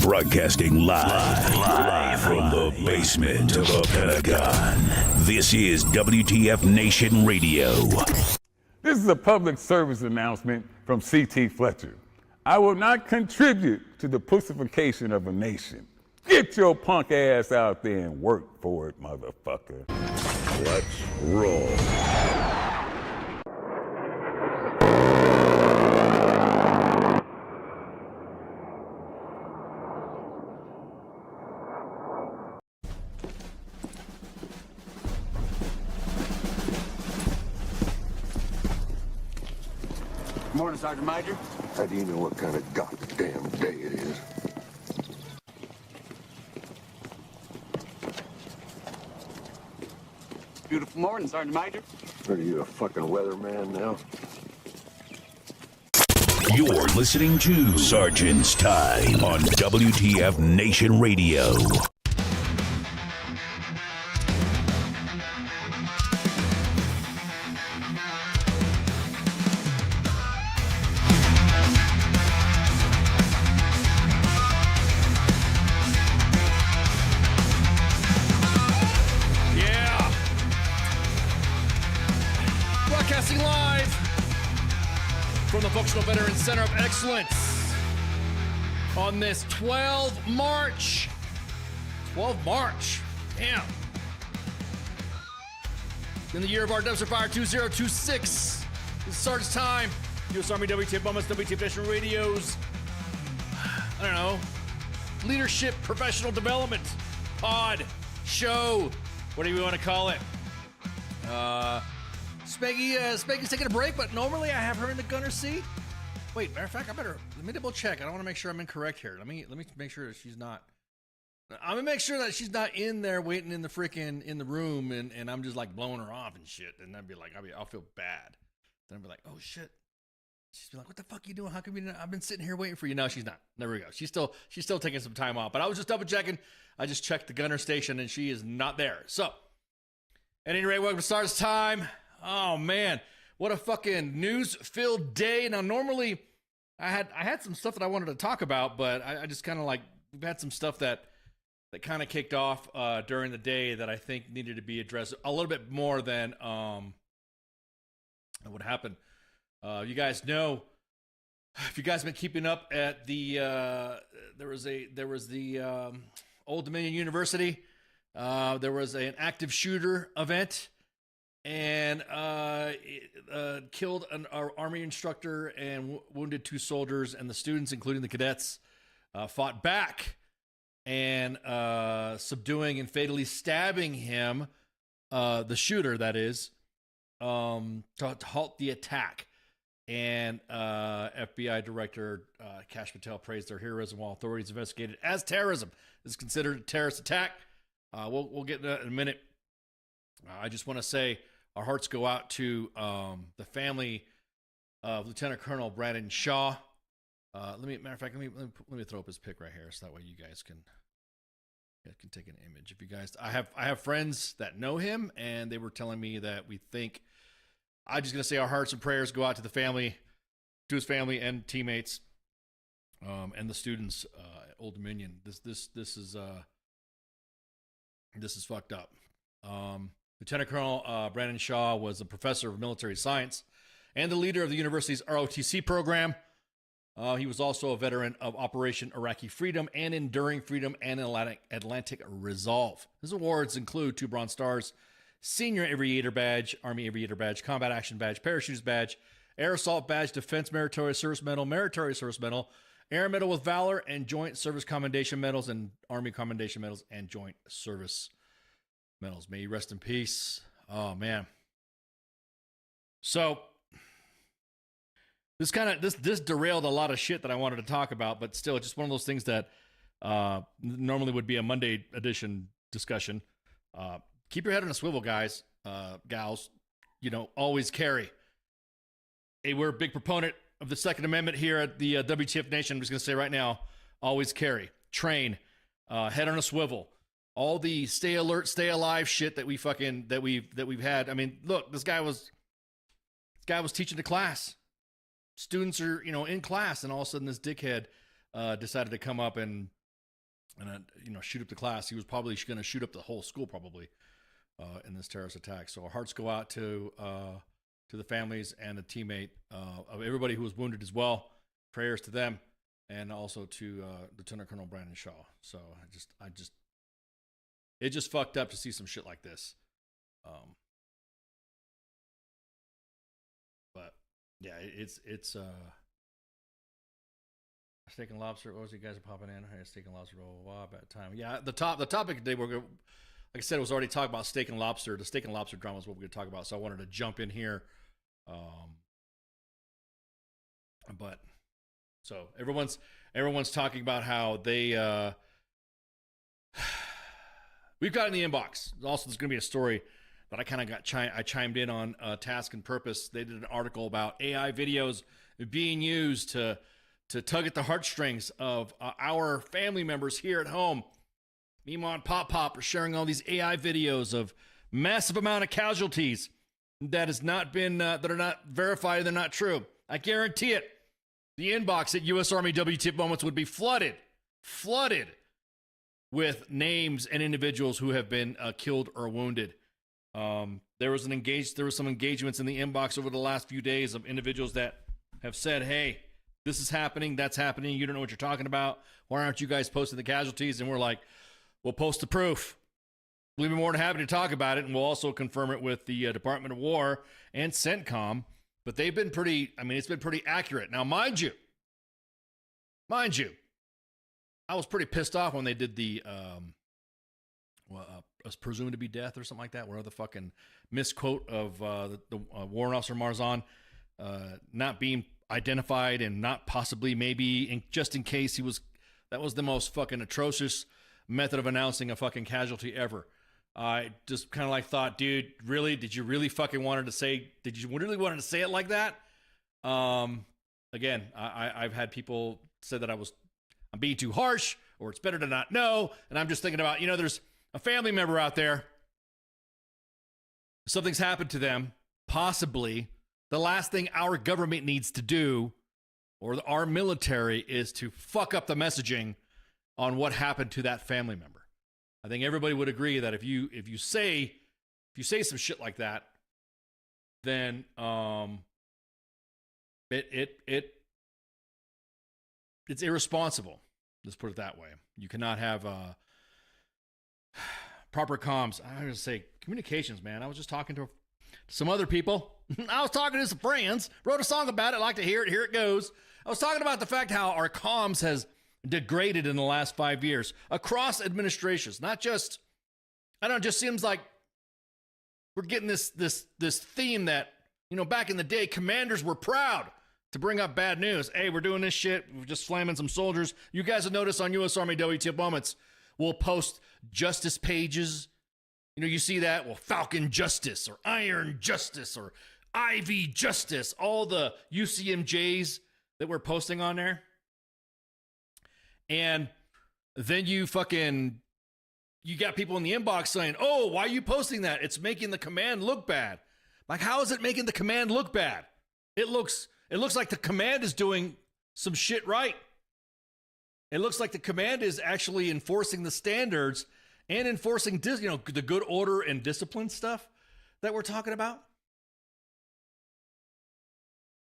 Broadcasting live from the basement of a Pentagon. This is WTF Nation Radio. This is a public service announcement from C.T. Fletcher. I will not contribute to the pussification of a nation. Get your punk ass out there and work for it, motherfucker. Let's roll. Morning, Sergeant Major. How do you know what kind of goddamn day it is? Beautiful morning, Sergeant Major. Are you a fucking weatherman now? You're listening to Sergeant's Time on WTF Nation Radio. Veteran Center of Excellence on this 12 March. Damn. In the year of our dumpster fire 2026. This is Sergeant's Time. U.S. Army WTF Moments, WTF Nation Radio's, I don't know, leadership, professional development, pod, show, whatever you want to call it. Speggy's taking a break, but normally I have her in the gunner seat. Wait, matter of fact, let me double check. I don't want to make sure I'm incorrect here. Let me make sure that she's not. I'm gonna make sure that she's not in there waiting in the room and I'm just like blowing her off and shit. And I'd be like, I'll feel bad. Then I'd be like, oh shit. She's be like, what the fuck you doing? How come I've been sitting here waiting for you? No, she's not. There we go. She's still taking some time off. But I was just double checking. I just checked the gunner station and she is not there. So, at any rate, welcome to Sergeant's Time. Oh man. What a fucking news-filled day. Now, normally, I had some stuff that I wanted to talk about, but I just kind of like, we've had some stuff that kind of kicked off during the day that I think needed to be addressed a little bit more than what happened. You guys know, if you guys have been keeping up at the, there was the Old Dominion University. There was an active shooter event. And killed an Army instructor and wounded 2 soldiers, and the students, including the cadets, fought back and subduing and fatally stabbing him, the shooter, that is, to halt the attack. And FBI Director Kash Patel praised their heroism while authorities investigated as terrorism. This is considered a terrorist attack. We'll get to that in a minute. I just want to say our hearts go out to the family of Lieutenant Colonel Brandon Shaw. Let me throw up his pic right here, so that way you guys can take an image. If you guys, I have friends that know him, and they were telling me that we think. I'm just gonna say our hearts and prayers go out to the family, to his family and teammates, and the students at Old Dominion. This is fucked up. Lieutenant Colonel Brandon Shaw was a professor of military science and the leader of the university's ROTC program. He was also a veteran of Operation Iraqi Freedom and Enduring Freedom and Atlantic Resolve. His awards include 2 Bronze Stars, Senior Aviator Badge, Army Aviator Badge, Combat Action Badge, Parachutist Badge, Air Assault Badge, Defense Meritorious Service Medal, Air Medal with Valor, and Joint Service Commendation Medals, and Army Commendation Medals, and Joint Service Medals. May you rest in peace. Oh man. So this derailed a lot of shit that I wanted to talk about, but still, it's just one of those things that normally would be a Monday edition discussion. Keep your head on a swivel, guys, gals. Always carry. Hey, we're a big proponent of the Second Amendment here at the WTF Nation. I'm just gonna say right now, always carry, train, head on a swivel. All the stay alert, stay alive shit that we've had. I mean, look, this guy was teaching the class. Students are, in class, and all of a sudden this dickhead decided to come up and and shoot up the class. He was probably going to shoot up the whole school probably in this terrorist attack. So our hearts go out to the families and the teammate of everybody who was wounded as well. Prayers to them, and also to Lieutenant Colonel Brandon Shaw. So it just fucked up to see some shit like this. But yeah, it's steak and lobster. What was you guys are popping in? Hey, steak and lobster. Blah, blah, blah, bad time. Yeah, the topic today we're going. Like I said, it was already talking about steak and lobster. The steak and lobster drama is what we're going to talk about. So I wanted to jump in here. But so everyone's talking about how they we've got in the inbox. Also, there's going to be a story that I kind of I chimed in on Task and Purpose. They did an article about AI videos being used to tug at the heartstrings of our family members here at home. Mima and Pop are sharing all these AI videos of massive amount of casualties that has not been that are not verified. They're not true. I guarantee it. The inbox at U.S. Army W.T.F moments would be flooded with names and individuals who have been killed or wounded. There was some engagements in the inbox over the last few days of individuals that have said, "Hey, this is happening, that's happening. You don't know what you're talking about. Why aren't you guys posting the casualties?" And we're like, "We'll post the proof. We'll be more than happy to talk about it, and we'll also confirm it with the Department of War and CENTCOM." But they've been it's been pretty accurate. Now, mind you, I was pretty pissed off when they did the presumed to be death or something like that, where the fucking misquote of the Warrant Officer Marzan not being identified and not possibly maybe just in case that was the most fucking atrocious method of announcing a fucking casualty ever. I just kind of thought, dude, really? Did you really fucking wanted to say it like that? Again, I've had people say that I'm being too harsh, or it's better to not know. And I'm just thinking about, there's a family member out there. Something's happened to them. Possibly the last thing our government needs to do, or our military, is to fuck up the messaging on what happened to that family member. I think everybody would agree that if you say some shit like that, then it's irresponsible. Let's put it that way. You cannot have proper comms. I was going to say communications, man. I was just talking to some other people. I was talking to some friends. Wrote a song about it. Like to hear it. Here it goes. I was talking about the fact how our comms has degraded in the last 5 years across administrations. Not just, I don't know, it just seems like we're getting this theme that, back in the day, commanders were proud to bring up bad news. Hey, we're doing this shit. We're just slamming some soldiers. You guys have noticed on U.S. Army W.T.F moments, we'll post justice pages. You see that? Well, Falcon Justice or Iron Justice or Ivy Justice, all the UCMJs that we're posting on there. And then you got people in the inbox saying, "Oh, why are you posting that? It's making the command look bad." Like, how is it making the command look bad? It looks like the command is doing some shit right. It looks like the command is actually enforcing the standards and enforcing, the good order and discipline stuff that we're talking about.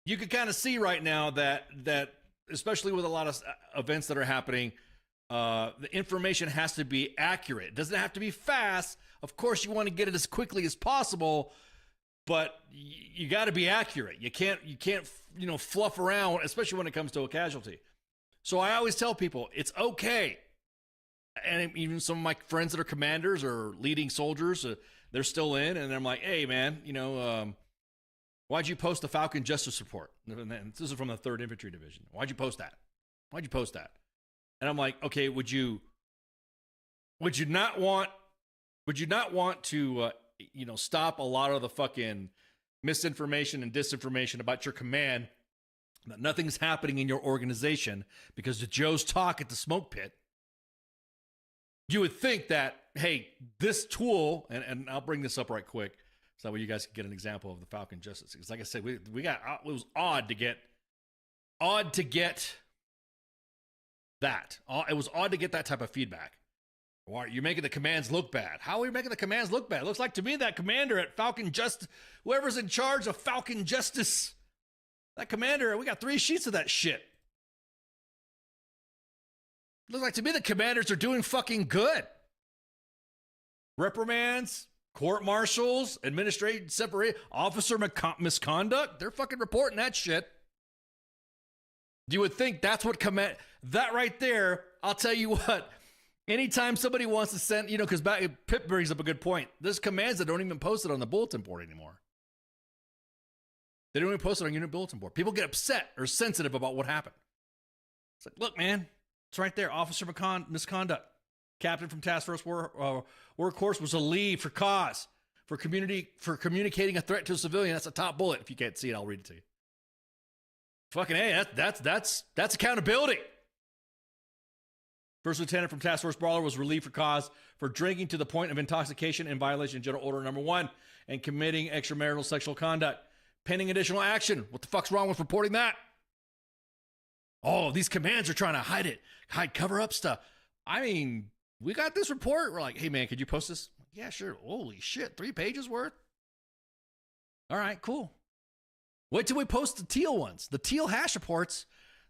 You can kind of see right now that especially with a lot of events that are happening, the information has to be accurate. It doesn't have to be fast. Of course, you want to get it as quickly as possible, but you got to be accurate. You can't fluff around, especially when it comes to a casualty. So I always tell people it's okay. And even some of my friends that are commanders or leading soldiers, they're still in, and I'm like, "Hey, man, why'd you post the Falcon Justice Report?" And this is from the 3rd Infantry Division. Why'd you post that? And I'm like, okay, would you not want to stop a lot of the fucking misinformation and disinformation about your command, that nothing's happening in your organization because the Joes talk at the smoke pit? You would think that, hey, this tool, and I'll bring this up right quick, so that way you guys can get an example of the Falcon Justice. Because like I said, we got, it was odd to get that. It was odd to get that type of feedback. Why you're making the commands look bad? How are you making the commands look bad? It looks like to me that commander at Falcon Justice, whoever's in charge of Falcon Justice, that commander, we got 3 sheets of that shit. Looks like to me the commanders are doing fucking good. Reprimands, court martials, administrative separate, officer misconduct, they're fucking reporting that shit. You would think that's what that right there, I'll tell you what, anytime somebody wants to send, because Pip brings up a good point. There's commands that don't even post it on the bulletin board anymore. They don't even post it on unit bulletin board. People get upset or sensitive about what happened. It's like, look, man, it's right there. Officer misconduct. Captain from Task Force Workhorse was relieved for cause for communicating a threat to a civilian. That's a top bullet. If you can't see it, I'll read it to you. Fucking hey, that's accountability. First Lieutenant from Task Force Brawler was relieved for cause for drinking to the point of intoxication in violation of General Order Number 1 and committing extramarital sexual conduct. Pending additional action. What the fuck's wrong with reporting that? Oh, these commands are trying to cover up stuff. I mean, we got this report. We're like, hey man, could you post this? Yeah, sure. Holy shit, 3 pages worth? All right, cool. Wait till we post the teal ones. The teal hash reports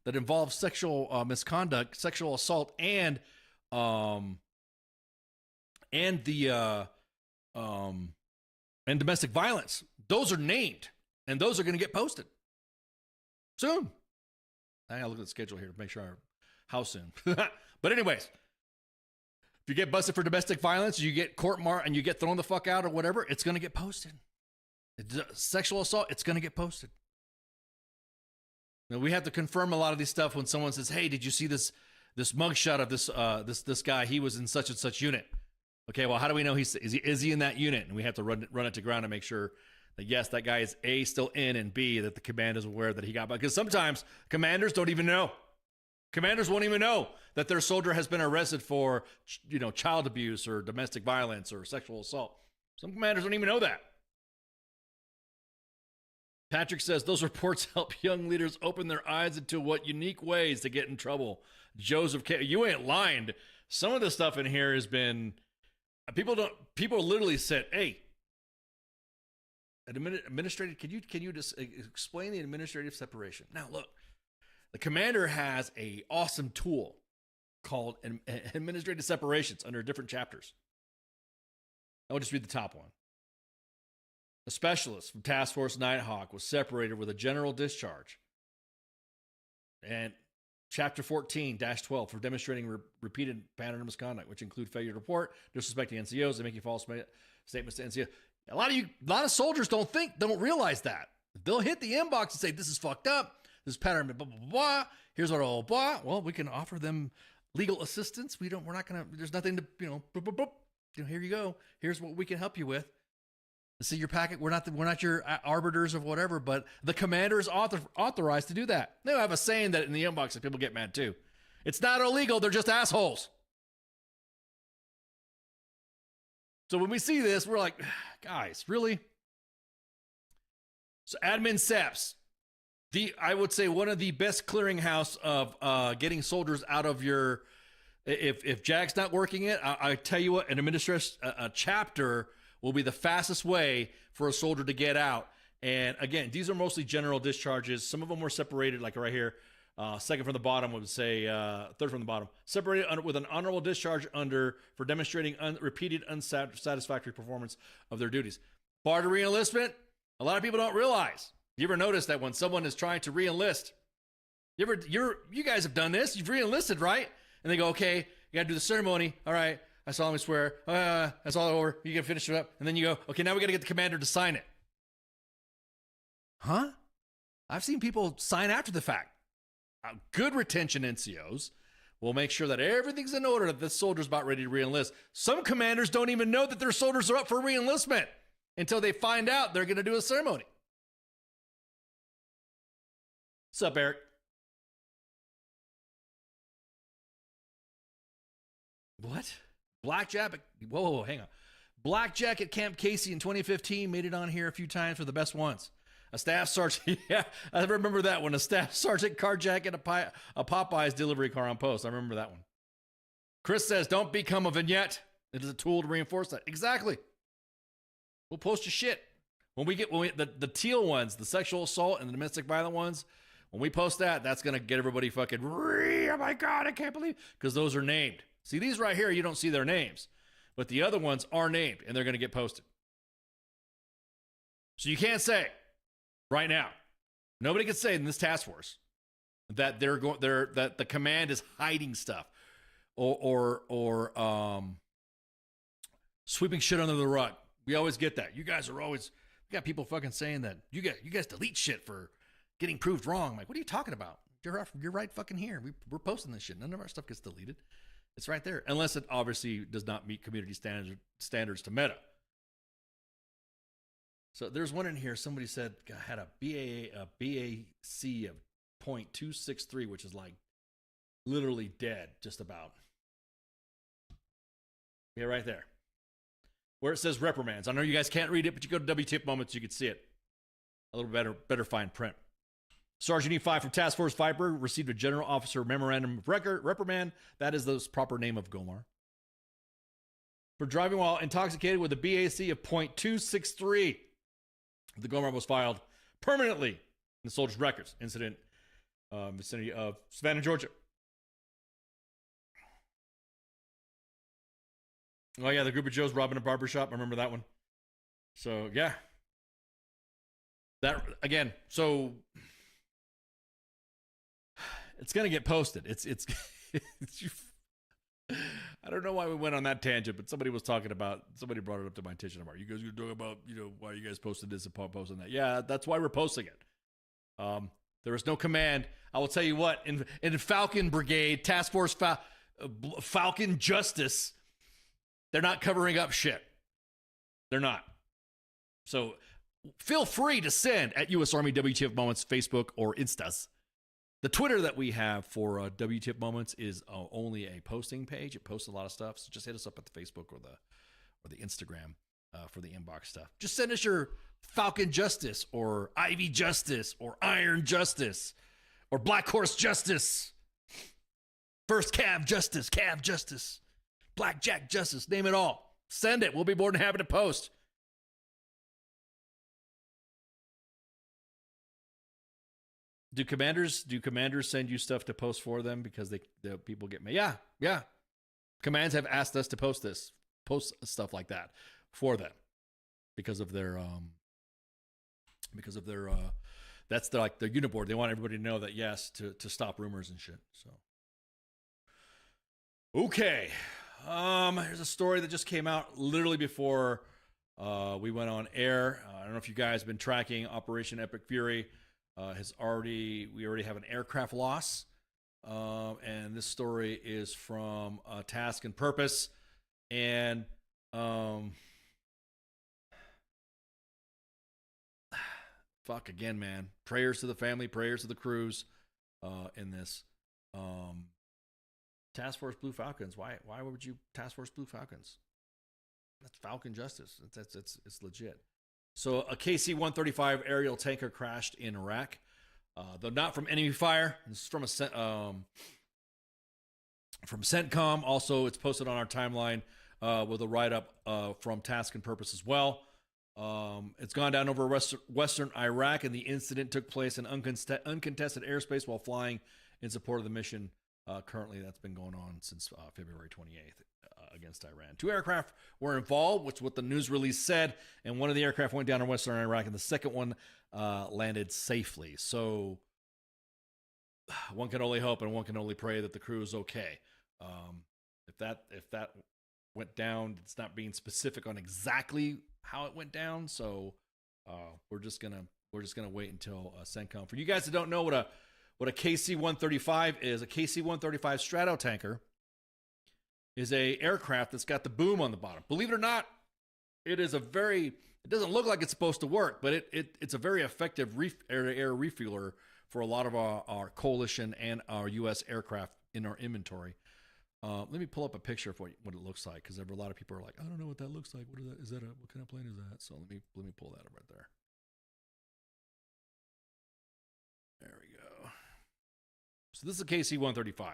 that involve sexual misconduct, sexual assault, and domestic violence. Those are named, and those are going to get posted soon. I gotta look at the schedule here to make sure how soon. But anyways, if you get busted for domestic violence, you get and you get thrown the fuck out or whatever, it's going to get posted. Sexual assault, it's going to get posted. Now, we have to confirm a lot of these stuff when someone says, hey, did you see this mugshot of this guy? He was in such and such unit. Okay, well, how do we know is he in that unit? And we have to run it to ground to make sure that, yes, that guy is A, still in, and B, that the command is aware that he got, because sometimes commanders don't even know. Commanders won't even know that their soldier has been arrested for, child abuse or domestic violence or sexual assault. Some commanders don't even know that. Patrick says those reports help young leaders open their eyes into what unique ways to get in trouble. Joseph K. You ain't lying. Some of the stuff in here has been, people literally said, hey, administrative, can you just explain the administrative separation? Now look, the commander has a awesome tool called administrative separations under different chapters. I'll just read the top one. A specialist from Task Force Nighthawk was separated with a general discharge. And Chapter 14-12 for demonstrating repeated pattern of misconduct, which include failure to report, disrespecting NCOs, and making false statements to NCOs. A lot of soldiers don't realize that. They'll hit the inbox and say, this is fucked up. This pattern, blah, blah, blah. Here's what all blah. Well, we can offer therem legal assistance. We're not going to, there's nothing to, boop, boop, boop. Here you go. Here's what we can help you with. See your packet. We're not your arbiters of whatever, but the commander is authorized to do that. They have a saying that in the inbox that people get mad too. It's not illegal. They're just assholes. So when we see this, we're like, guys, really? So admin SEPs, I would say one of the best clearinghouse of getting soldiers out of your, if JAG's not working it, I tell you what, an administrative chapter will be the fastest way for a soldier to get out. And again, these are mostly general discharges. Some of them were separated, like right here. Second from the bottom would say, third from the bottom. Separated with an honorable discharge for demonstrating repeated unsatisfactory performance of their duties. Bar to re-enlistment, a lot of people don't realize. You ever notice that when someone is trying to re-enlist, you guys have done this, you've re-enlisted, right? And they go, okay, you got to do the ceremony. All right. I solemnly swear, that's all over. You can finish it up. And then you go, okay, now we got to get the commander to sign it. Huh? I've seen people sign after the fact. Good retention NCOs will make sure that everything's in order, that this soldier's about ready to re-enlist. Some commanders don't even know that their soldiers are up for re-enlistment until they find out they're going to do a ceremony. What's up, Eric? What? Blackjack, whoa, hang on. Blackjack at Camp Casey in 2015 made it on here a few times for the best ones. A staff sergeant, yeah, I remember that one. A staff sergeant carjacking a Popeyes delivery car on post. I remember that one. Chris says, don't become a vignette. It is a tool to reinforce that. Exactly. We'll post your shit. When we the teal ones, the sexual assault and the domestic violent ones, when we post that, that's going to get everybody fucking, oh my God, I can't believe, because those are named. See, these right here, you don't see their names. But the other ones are named, and they're going to get posted. So you can't say right now, nobody can say in this task force that that the command is hiding stuff or sweeping shit under the rug. We always get that. You guys are always, we got people fucking saying that you guys delete shit for getting proved wrong. I'm like, what are you talking about? You're right fucking here. We're posting this shit. None of our stuff gets deleted. It's right there, unless it obviously does not meet community standards to Meta. So there's one in here. Somebody said had a BAC of 0.263, which is like literally dead, just about. Yeah, right there, where it says reprimands. I know you guys can't read it, but you go to W.T.F moments, you can see it a little better fine print. Sergeant E5 from Task Force Viper received a general officer memorandum of reprimand. That is the proper name of Gomar. For driving while intoxicated with a BAC of 0.263. The Gomar was filed permanently in the soldiers' records. Incident vicinity of Savannah, Georgia. Oh, yeah, the group of Joes robbing a barbershop. I remember that one. So, yeah. That, again, so it's going to get posted. It's I don't know why we went on that tangent, but somebody brought it up to my attention. You guys are talking about, why you guys posted this and posting that. Yeah, that's why we're posting it. There is no command. I will tell you what, in Falcon Brigade, Task Force Falcon Justice, they're not covering up shit. They're not. So feel free to send at U.S. Army WTF Moments, Facebook, or Instas. The Twitter that we have for WTF Moments is only a posting page. It posts a lot of stuff, so just hit us up at the Facebook or the Instagram for the inbox stuff. Just send us your Falcon Justice or Ivy Justice or Iron Justice or Black Horse Justice, First Cav Justice, Blackjack Justice, name it all. Send it. We'll be more than happy to post. Do commanders send you stuff to post for them because the people get me? Yeah. Commands have asked us to post stuff like that for them because of their that's like their uniboard. They want everybody to know that yes to stop rumors and shit. So okay, here's a story that just came out literally before we went on air. I don't know if you guys have been tracking Operation Epic Fury. We already have an aircraft loss, and this story is from Task and Purpose, and fuck again, man. Prayers to the family, prayers to the crews in this. Task Force Blue Falcons. Why would you Task Force Blue Falcons? That's Falcon Justice. It's legit. So a KC-135 aerial tanker crashed in Iraq, though not from enemy fire. This is from from CENTCOM. Also, it's posted on our timeline with a write-up from Task and Purpose as well. It's gone down over western Iraq, and the incident took place in uncontested airspace while flying in support of the mission. Currently, that's been going on since February 28th. Against Iran. 2 aircraft were involved, which is what the news release said, and one of the aircraft went down in western Iraq, and the second one landed safely. So one can only hope and one can only pray that the crew is okay. If that went down, it's not being specific on exactly how it went down. So we're just gonna wait until CENTCOM. For you guys that don't know what a KC-135 is, a KC-135 Stratotanker is a aircraft that's got the boom on the bottom. Believe it or not, it doesn't look like it's supposed to work, but it's a very effective air-to-air refueler for a lot of our coalition and our U.S. aircraft in our inventory. Let me pull up a picture of what it looks like, because a lot of people are like, I don't know what that looks like. What is that? What kind of plane is that? So let me pull that up right there. There we go. So this is a KC-135.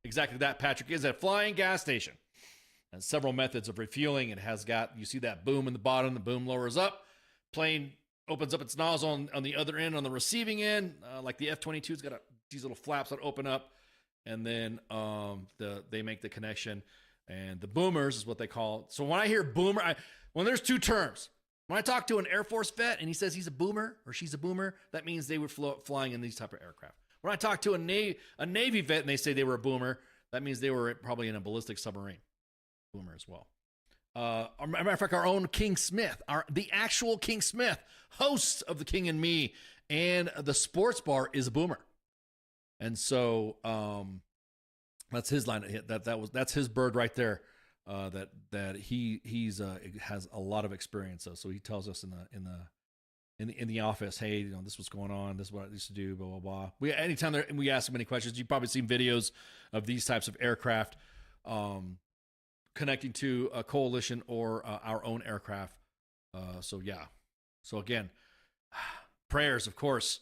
Exactly that, Patrick, is a flying gas station. And several methods of refueling. It has got, you see that boom in the bottom, the boom lowers up. Plane opens up its nozzle on the other end, on the receiving end. Like the F-22's got these little flaps that open up. And then they make the connection. And the boomers is what they call it. So when I hear boomer, when there's two terms. When I talk to an Air Force vet and he says he's a boomer or she's a boomer, that means they were flying in these type of aircraft. When I talk to a Navy vet and they say they were a boomer, that means they were probably in a ballistic submarine. Boomer as well. As a matter of fact, our own King Smith, the actual King Smith, host of The King and Me and the Sports Bar, is a boomer. And so that's his line. That's his bird right there. That he has a lot of experience of. So he tells us in the office, hey, this is what's going on. This is what I used to do. Blah blah blah. Anytime we ask him any questions, you've probably seen videos of these types of aircraft connecting to a coalition or our own aircraft. So yeah. So again, prayers, of course.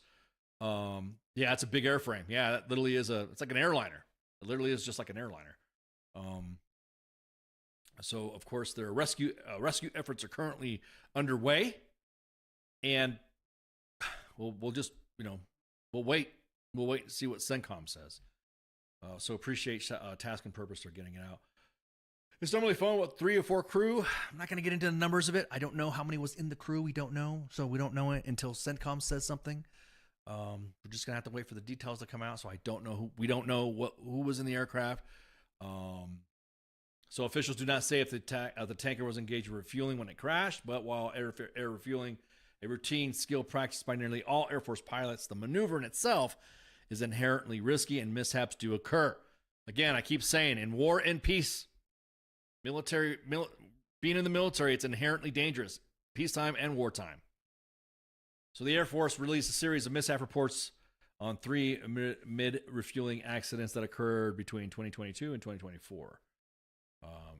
Yeah, it's a big airframe. Yeah, that literally is it's like an airliner. It literally is just like an airliner. So of course their rescue efforts are currently underway, and we'll just we'll wait and see what CENTCOM says. So appreciate Task and Purpose for getting it out. It's normally fun with 3 or 4 crew. I'm not going to get into the numbers of it. I don't know how many was in the crew. We don't know. So we don't know it until CENTCOM says something. We're just going to have to wait for the details to come out. So I don't know we don't know who was in the aircraft. So officials do not say if the tanker was engaged in refueling when it crashed, but while air refueling, a routine skill practiced by nearly all Air Force pilots, the maneuver in itself is inherently risky and mishaps do occur. Again, I keep saying, in war and peace, being in the military, it's inherently dangerous, peacetime and wartime. So the Air Force released a series of mishap reports on 3 mid-refueling accidents that occurred between 2022 and 2024.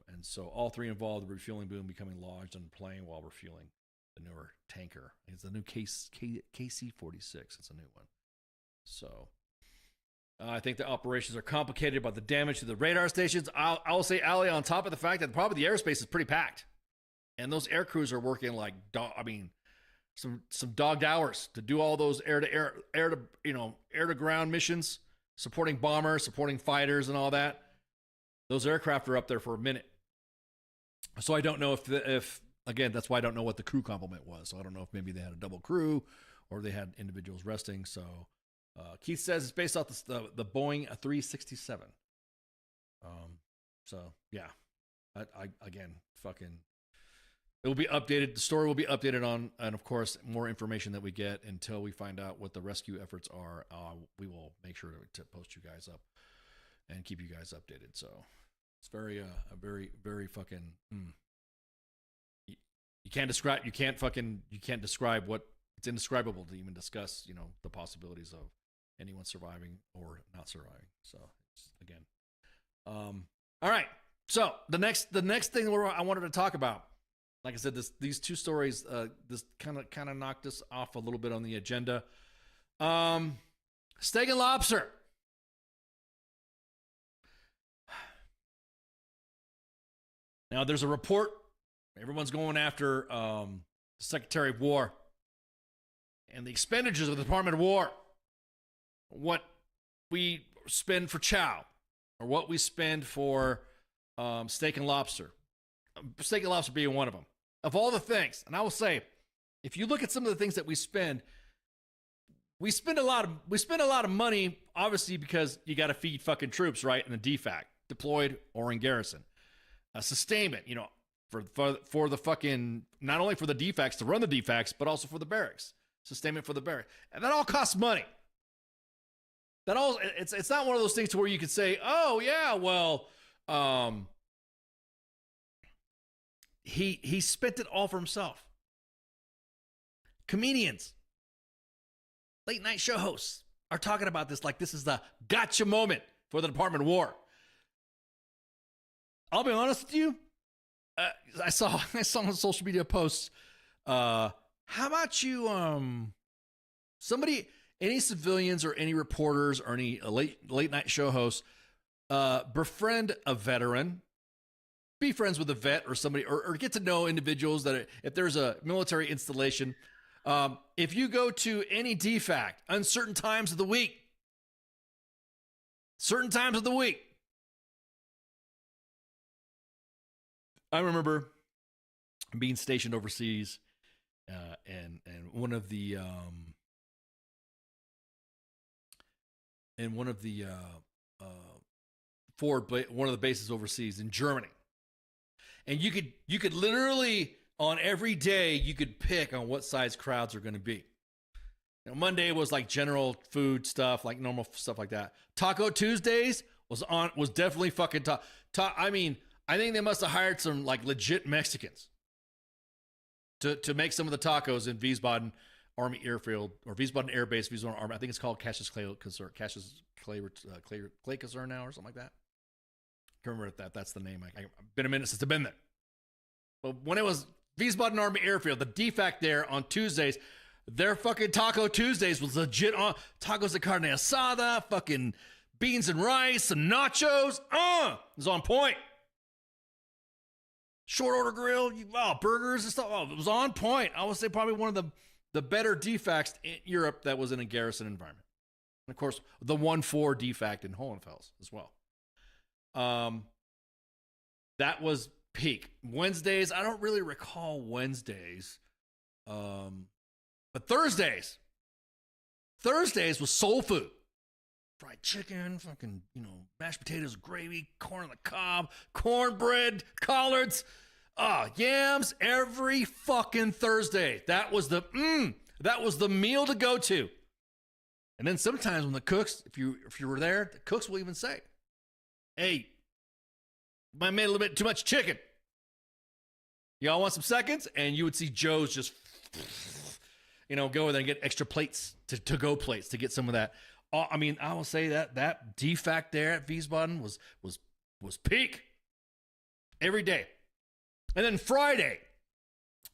And so all 3 involved the refueling boom becoming lodged on the plane while refueling the newer tanker. It's the new KC-46. It's a new one. So I think the operations are complicated by the damage to the radar stations. I will say, Ali, on top of the fact that probably the airspace is pretty packed, and those air crews are working like some dogged hours to do all those air to ground missions, supporting bombers, supporting fighters, and all that. Those aircraft are up there for a minute. So I don't know if again, that's why I don't know what the crew complement was. So I don't know if maybe they had a double crew or they had individuals resting. So Keith says it's based off the Boeing 367. So yeah, I again, fucking, it will be updated. The story will be updated on, and of course, more information that we get until we find out what the rescue efforts are. We will make sure to post you guys up and keep you guys updated. So it's very, very fucking. You can't describe what, it's indescribable to even discuss, the possibilities of anyone surviving or not surviving. So again, all right. So the next thing I wanted to talk about, like I said, these 2 stories, this kind of knocked us off a little bit on the agenda. Steak and Lobster. Now there's a report. Everyone's going after the Secretary of War and the expenditures of the Department of War. What we spend for chow, or what we spend for steak and lobster. Steak and lobster being one of them. Of all the things, and I will say, if you look at some of the things that we spend a lot of money, obviously, because you got to feed fucking troops, right? In a DFAC, deployed or in garrison. Sustainment, for the fucking, not only for the DFACs to run the DFACs, but also for the barracks. Sustainment for the barracks. And that all costs money. It's not one of those things to where you could say, oh yeah, well, he spent it all for himself. Comedians, late night show hosts are talking about this like this is the gotcha moment for the Department of War. I'll be honest with you. I saw on social media posts. How about you? Somebody, any civilians or any reporters or any late night show hosts befriend a veteran, be friends with a vet or somebody, or get to know individuals that if there's a military installation. If you go to any DFAC on certain times of the week, I remember being stationed overseas, and one of the one of the bases overseas in Germany, and you could literally on every day you could pick on what size crowds are going to be. You know, Monday was like general food stuff, like normal stuff like that. Taco Tuesdays was definitely fucking I mean, I think they must have hired some like legit Mexicans to make some of the tacos in Wiesbaden Army Airfield or Wiesbaden Air Base, Wiesbaden Army. I think it's called Cassius Clay Concern now or something like that. Can't remember that's the name. I've been a minute since I've been there. But when it was Wiesbaden Army Airfield, the DFAC there on Tuesdays, their fucking Taco Tuesdays was legit on tacos de carne asada, fucking beans and rice, some nachos. It was on point. Short order grill, burgers and stuff. It was on point. I would say probably one of the better DFACs in Europe that was in a garrison environment. And of course, the 1-4 DFAC in Hohenfels as well. That was peak. Wednesdays, I don't really recall Wednesdays. But Thursdays was soul food. Fried chicken, fucking, mashed potatoes, gravy, corn on the cob, cornbread, collards, yams every fucking Thursday. That was the meal to go to. And then sometimes when the cooks, if you were there, the cooks will even say, "Hey, I made a little bit too much chicken. Y'all want some seconds?" And you would see Joe's just, go over there and get extra plates, to go plates to get some of that. I mean, I will say that DFAC there at Wiesbaden was peak every day. And then Friday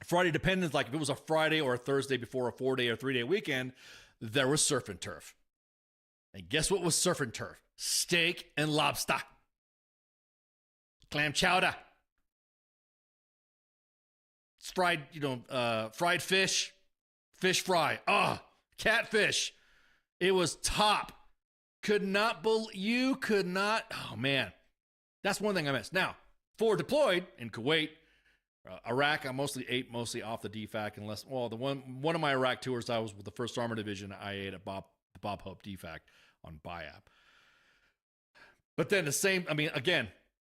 depended, like if it was a Friday or a Thursday before a 4-day or 3-day weekend, there was surf and turf. And guess what was surf and turf? Steak and lobster. Clam chowder. Fried, fried fish. Fish fry. Catfish. It was top. You could not. Oh, man. That's one thing I missed. Now, forward deployed in Kuwait, Iraq, I mostly off the DFAC unless, one of my Iraq tours, I was with the 1st Armored Division. I ate at Bob Hope DFAC on Bayab. But then again,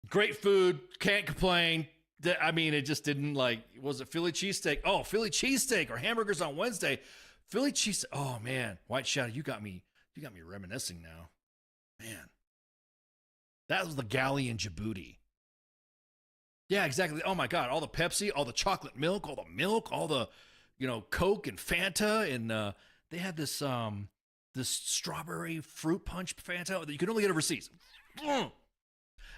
great food, can't complain. It just didn't was it Philly cheesesteak? Oh, Philly cheesesteak or hamburgers on Wednesday. Philly cheese. Oh man, White Shadow, you got me reminiscing now. Man, that was the galley in Djibouti. Yeah, exactly. Oh my God, all the Pepsi, all the chocolate milk, all the Coke and Fanta, and they had this strawberry fruit punch Fanta that you could only get overseas.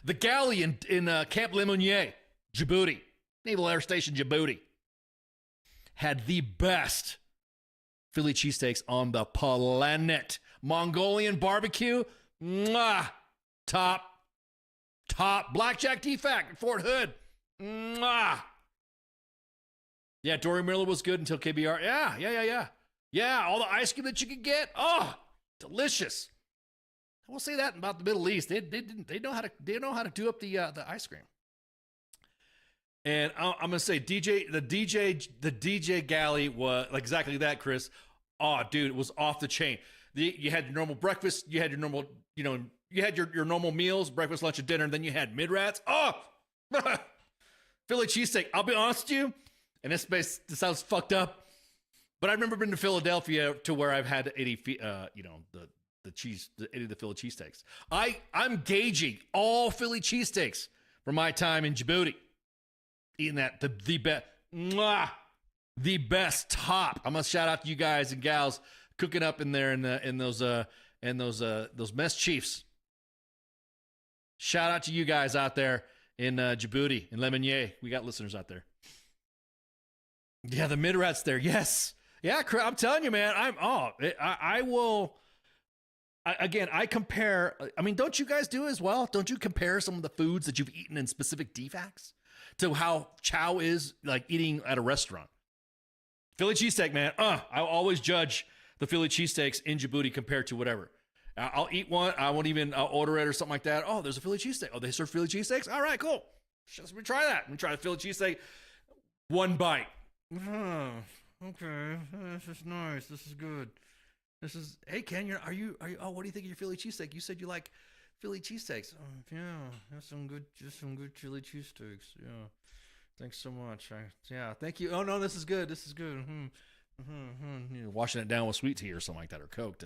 The galley in Camp Lemonnier, Djibouti, Naval Air Station Djibouti, had the best Philly cheesesteaks on the planet. Mongolian barbecue, top. Blackjack DFAC in Fort Hood, Yeah, Dory Miller was good until KBR. Yeah, all the ice cream that you could get, delicious. I will say that about the Middle East. They know how to do up the ice cream. And I'm gonna say the DJ galley was exactly that, Chris. Oh, dude, it was off the chain. You had your normal breakfast, you had your normal, you had your normal meals, breakfast, lunch, and dinner, and then you had mid-rats. Philly cheesesteak. I'll be honest with you, and this sounds fucked up, but I've never been to Philadelphia to where I've had 80, the Philly cheesesteaks. I'm gauging all Philly cheesesteaks from my time in Djibouti. Eating that, the best, the best top. I'm gonna shout out to you guys and gals cooking up in there in those mess chiefs. Shout out to you guys out there in Djibouti, in Lemonnier. We got listeners out there. Yeah, the mid-rats there. Yes. Yeah, I'm telling you, man. I will. I compare. I mean, don't you guys do as well? Don't you compare some of the foods that you've eaten in specific DFACs to how chow is like eating at a restaurant? Philly cheesesteak, man. I always judge the Philly cheesesteaks in Djibouti compared to whatever. I'll eat one. I won't even order it or something like that. Oh, there's a Philly cheesesteak. Oh, they serve Philly cheesesteaks? All right, cool. Let me try that. Let me try the Philly cheesesteak. One bite. Okay, this is nice. This is good. Hey, Ken, what do you think of your Philly cheesesteak? You said you like Philly cheesesteaks. Yeah, that's some good Philly cheesesteaks. Yeah, thanks so much. Thank you. Oh no, this is good. This is good. You know, washing it down with sweet tea or something like that, or Coke.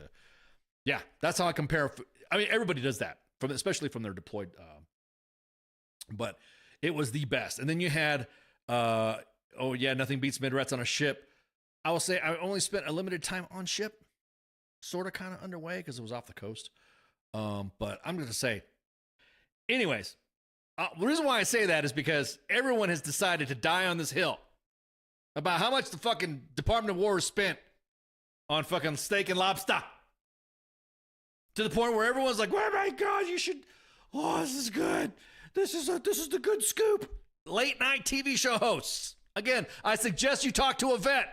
Yeah, that's how I compare. I mean, everybody does that, especially from their deployed. But it was the best. And then you had, nothing beats mid-rets on a ship. I will say I only spent a limited time on ship. Sort of kind of underway because it was off the coast. But I'm going to say, anyways, the reason why I say that is because everyone has decided to die on this hill about how much the fucking Department of War has spent on fucking steak and lobster. To the point where everyone's like, oh my God, you should, this is good. This is the good scoop. Late night TV show hosts. Again, I suggest you talk to a vet.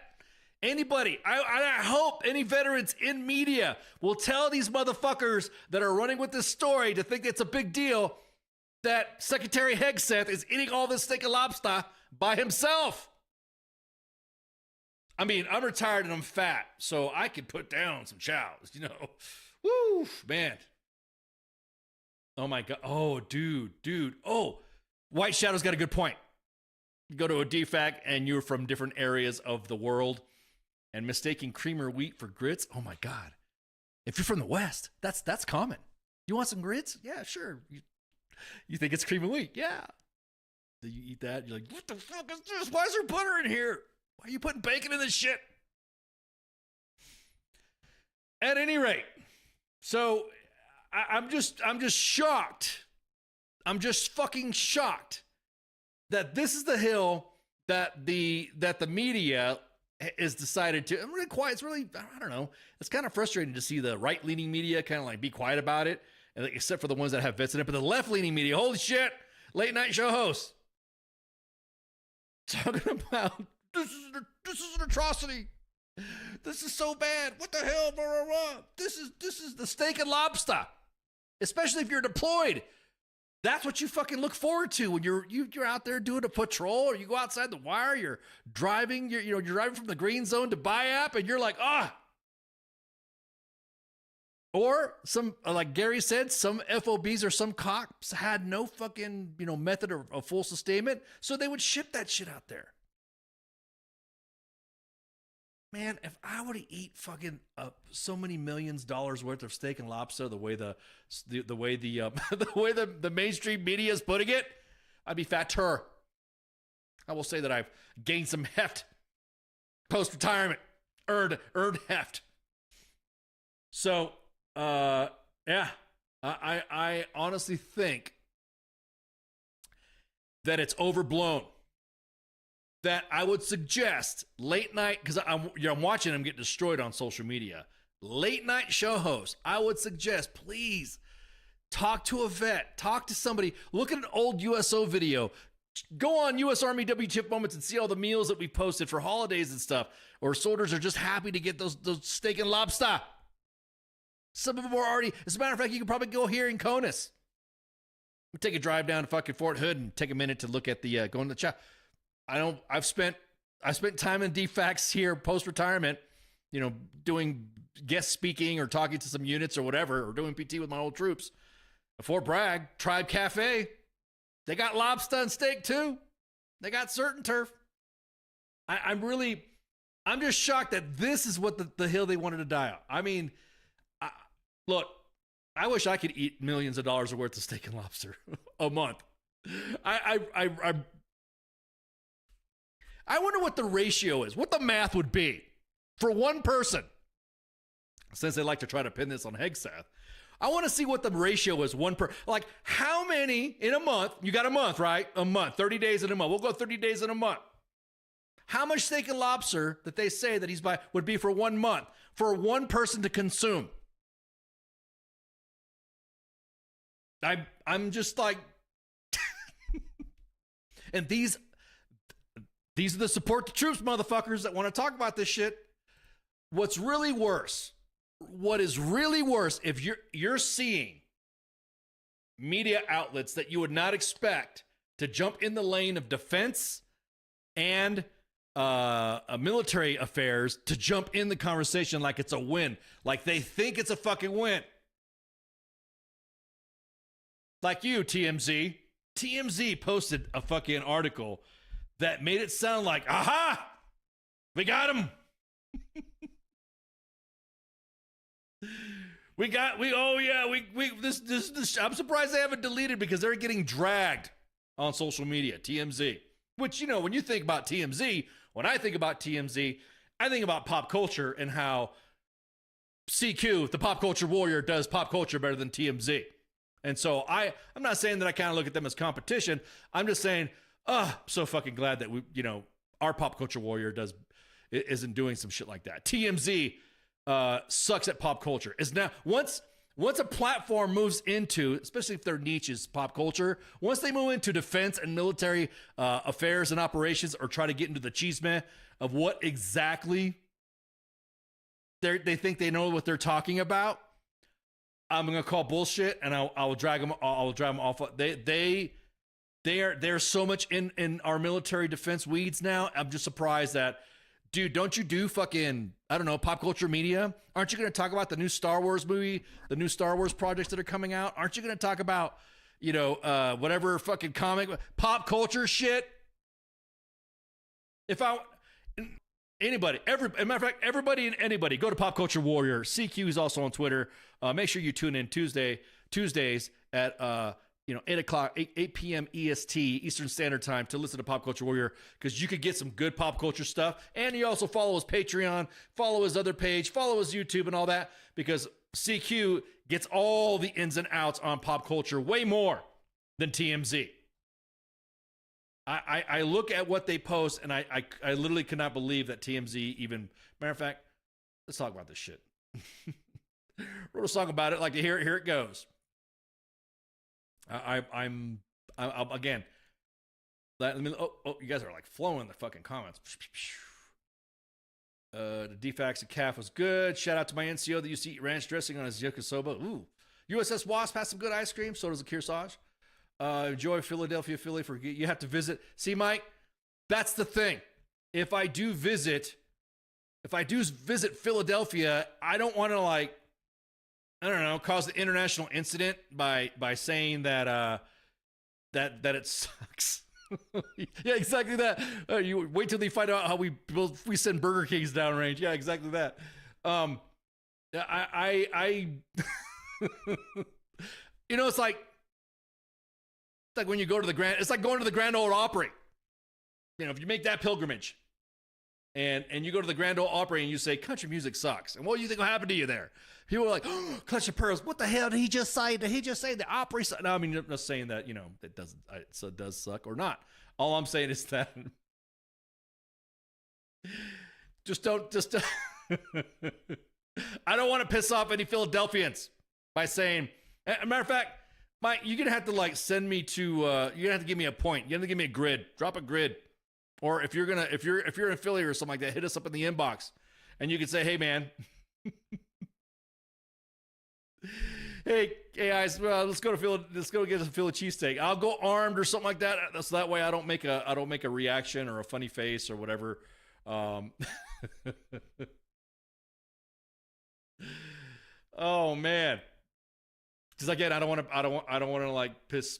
Anybody, I hope any veterans in media will tell these motherfuckers that are running with this story to think it's a big deal that Secretary Hegseth is eating all this steak and lobster by himself. I mean, I'm retired and I'm fat, so I can put down some chows, you know. Woo, man. Oh my God. Oh, dude. Oh, White Shadow's got a good point. You go to a DFAC and you're from different areas of the world. And mistaking creamer wheat for grits, oh my God. If you're from the West, that's common. You want some grits? Yeah, sure. You think it's cream and wheat? Yeah. Then you eat that, you're like, what the fuck is this? Why is there butter in here? Why are you putting bacon in this shit? At any rate, so I'm just shocked. I'm just fucking shocked that this is the hill that the media is decided to. I'm really quiet. It's really, I don't know. It's kind of frustrating to see the right-leaning media kind of like be quiet about it, and except for the ones that have vets in it. But the left-leaning media, holy shit, late night show hosts talking about this is an atrocity. This is so bad. What the hell? Blah, blah, blah. This is the steak and lobster, especially if you're deployed. That's what you fucking look forward to when you're out there doing a patrol, or you go outside the wire. You're driving. You're driving from the green zone to Biap, and you're like, Or some, like Gary said, some FOBs or some cops had no fucking method of full sustainment, so they would ship that shit out there. Man, if I were to eat fucking so many millions dollars worth of steak and lobster, the way the mainstream media is putting it, I'd be fatter. I will say that I've gained some heft post retirement, earned heft. So, yeah, I honestly think that it's overblown. That I would suggest late night, because I'm watching them get destroyed on social media. Late night show hosts, I would suggest, please talk to a vet, talk to somebody. Look at an old USO video. Go on U.S. Army W.T.F moments and see all the meals that we posted for holidays and stuff. Or soldiers are just happy to get those steak and lobster. Some of them are already. As a matter of fact, you can probably go here in Conus. Take a drive down to fucking Fort Hood and take a minute to look at the going to the chat. I spent time in DFACs here post-retirement, doing guest speaking or talking to some units or whatever, or doing PT with my old troops. At Fort Bragg, Tribe Cafe, they got lobster and steak too. They got certain turf. I'm just shocked that this is what the hill they wanted to die on. I mean, look, I wish I could eat millions of dollars worth of steak and lobster a month. I wonder what the ratio is, what the math would be for one person. Since they like to try to pin this on Hegseth, I want to see what the ratio is. Like how many in a month? You got a month, right? A month, 30 days in a month. We'll go 30 days in a month. how much steak and lobster that they say that he's buying would be for 1 month for one person to consume. I'm just like, and these are the support the troops motherfuckers that want to talk about this shit. What is really worse, if you're seeing media outlets that you would not expect to jump in the lane of defense and military affairs to jump in the conversation like it's a win, like they think it's a fucking win. Like you, TMZ. TMZ posted a fucking article that made it sound like, aha, we got him. This, I'm surprised they haven't deleted because they're getting dragged on social media, TMZ. Which, you know, when you think about TMZ, when I think about TMZ, I think about pop culture and how CQ, the pop culture warrior, does pop culture better than TMZ. And so I'm not saying that I kind of look at them as competition. I'm just saying, I'm so fucking glad that we, you know, our pop culture warrior isn't doing some shit like that. TMZ sucks at pop culture. Is now once a platform moves into, especially if their niche is pop culture, once they move into defense and military affairs and operations, or try to get into the chisme of what exactly they think they know what they're talking about, I'm gonna call bullshit, and I'll drag them. I'll drag them off. They're so much in our military defense weeds now. I'm just surprised that, dude, don't you do fucking, I don't know, pop culture media? Aren't you going to talk about the new Star Wars movie, the new Star Wars projects that are coming out? Aren't you going to talk about, you know, whatever fucking comic, pop culture shit? Everybody, as a matter of fact, everybody and anybody, go to Pop Culture Warrior. CQ is also on Twitter. Make sure you tune in Tuesdays at 8 p.m. EST, Eastern Standard Time, to listen to Pop Culture Warrior, because you could get some good pop culture stuff. And you also follow his Patreon, follow his other page, follow his YouTube and all that, because CQ gets all the ins and outs on pop culture way more than TMZ. I look at what they post, and I literally cannot believe that TMZ even, matter of fact, let's talk about this shit. Wrote a song about it, like to hear it, here it goes. I'm again. You guys are like flowing the fucking comments. The DFAX of calf was good. Shout out to my NCO that used to eat ranch dressing on his yakisoba. Ooh, USS Wasp has some good ice cream. So does the Kearsarge. Enjoy Philadelphia, Philly. You have to visit. See, Mike, that's the thing. If I do visit Philadelphia, I don't want to, like, I don't know, cause the international incident by saying that it sucks. Yeah, exactly that. You wait till they find out how we send Burger Kings downrange. Yeah, exactly that. I you know, it's like when you go to it's like going to the Grand Ole Opry. You know, if you make that pilgrimage and you go to the Grand Ole Opry and you say country music sucks, and what do you think will happen to you there? People are like, oh, Clutch of Pearls, what the hell did he just say? Did he just say the Opry sucks? No, I mean, I'm not saying that, you know, it does suck or not. All I'm saying is that just I don't want to piss off any Philadelphians by saying, as a matter of fact, Mike, you're going to have to, like, send me to, you're going to have to give me a point. You're going to give me a grid. Drop a grid. Or if you're in Philly or something like that, hit us up in the inbox. And you can say, hey, man. hey guys, let's go get a Philly cheesesteak. I'll go armed or something like that. So that way I don't make a reaction or a funny face or whatever. Oh man. Because again, I don't want to like piss.